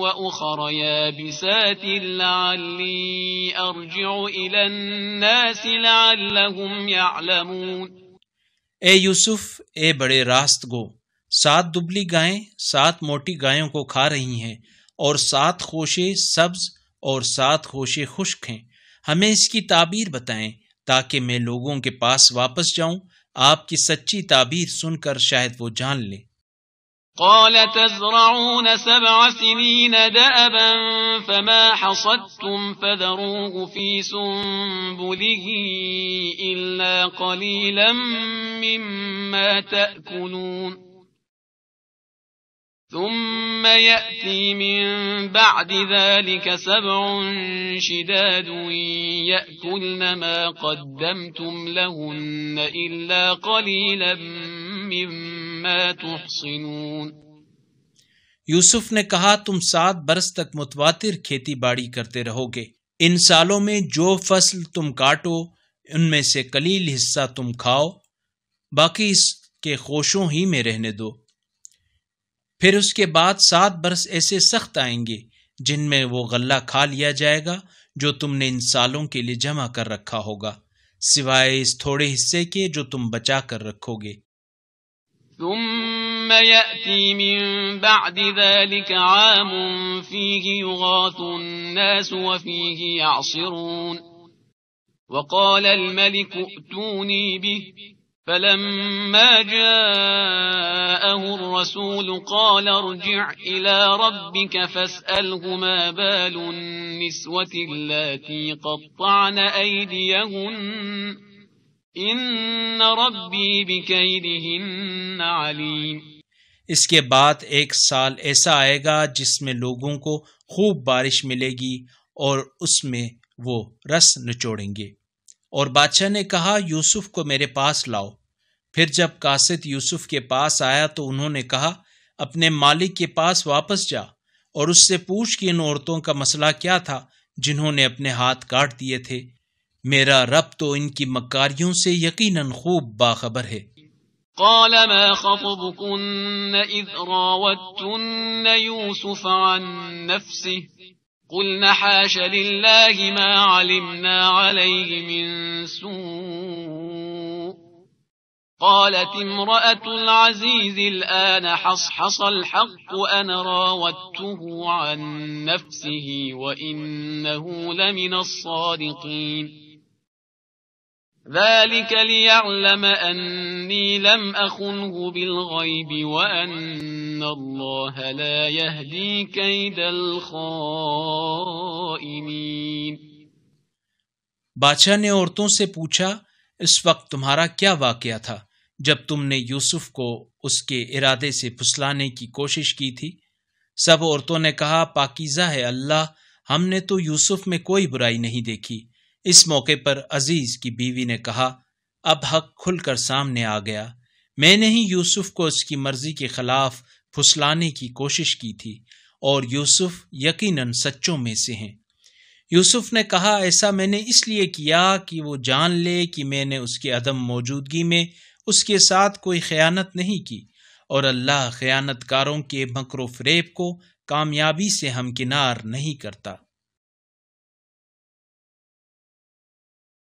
وأخر يابسات لعلي أرجع إلى الناس لعلهم يعلمون۔ اے یوسف، اے بڑے راست گو، 7 دبلی گائیں 7 موٹی گایوں کو کھا رہی ہیں اور 7 خوشے سبز اور 7 خوشے خشک ہیں، ہمیں اس کی تعبیر بتائیں تاکہ میں لوگوں کے پاس واپس جاؤں، آپ کی سچی تعبیر سن کر شاید وہ جان لیں۔ قال تزرعون 7 سنين دأبا فما حصدتم فذروه في سنبله إلا قليلا مما تأكلون ثم يأتي من بعد ذلك 7 شداد يأكلن ما قدمتم لهن إلا قليلا مما تحصنون۔ یوسف نے کہا تم 7 برس تک متواتر کھیتی باڑی کرتے رہو گے، ان سالوں میں جو فصل تم کاٹو ان میں سے قلیل حصہ تم کھاؤ، باقی اس کے خوشوں ہی میں رہنے دو۔ پھر اس کے بعد 7 برس ایسے سخت آئیں گے جن میں وہ غلہ کھا لیا جائے گا جو تم نے ان سالوں کے لیے جمع کر رکھا ہوگا، سوائے اس تھوڑے حصے کے جو تم بچا کر رکھو گے۔ ثم يأتي من بعد ذلك عام فيه يغاث الناس وفيه يعصرون وقال الملك ائتوني به فلما جاءه الرسول قال ارجع إلى ربك فاسأله ما بال النسوة اللاتي قطعن أيديهن ان ربی بکیدہن علیم۔ اس کے بعد ایک سال ایسا آئے گا جس میں لوگوں کو خوب بارش ملے گی اور اس میں وہ رس نچوڑیں گے۔ اور بادشاہ نے کہا یوسف کو میرے پاس لاؤ۔ پھر جب قاصد یوسف کے پاس آیا تو انہوں نے کہا اپنے مالک کے پاس واپس جا اور اس سے پوچھ کہ ان عورتوں کا مسئلہ کیا تھا جنہوں نے اپنے ہاتھ کاٹ دیے تھے، میرا رب تو ان کی مکاریوں سے یقیناً خوب باخبر ہے۔ قال ما خطبكن اذ راوتن يوسف عن نفسه قلنا حاش لله ما علمنا عليه من سوء قالت امرأة العزيز الآن حصحص الحق أنا راودته عن نفسه وإنه لمن الصادقين ذلك ليعلم أني لم أخنه بالغيب وأن الله لا يهدي كيد الخائنين۔ بادشاہ نے عورتوں سے پوچھا اس وقت تمہارا کیا واقعہ تھا جب تم نے یوسف کو اس کے ارادے سے پھسلانے کی کوشش کی تھی؟ سب عورتوں نے کہا پاکیزہ ہے اللہ، ہم نے تو یوسف میں کوئی برائی نہیں دیکھی۔ اس موقع پر عزیز کی بیوی نے کہا اب حق کھل کر سامنے آ گیا، میں نے ہی یوسف کو اس کی مرضی کے خلاف پھسلانے کی کوشش کی تھی اور یوسف یقیناً سچوں میں سے ہیں۔ یوسف نے کہا ایسا میں نے اس لیے کیا کہ وہ جان لے کہ میں نے اس کے عدم موجودگی میں اس کے ساتھ کوئی خیانت نہیں کی، اور اللہ خیانت کاروں کے مکر و فریب کو کامیابی سے ہمکنار نہیں کرتا۔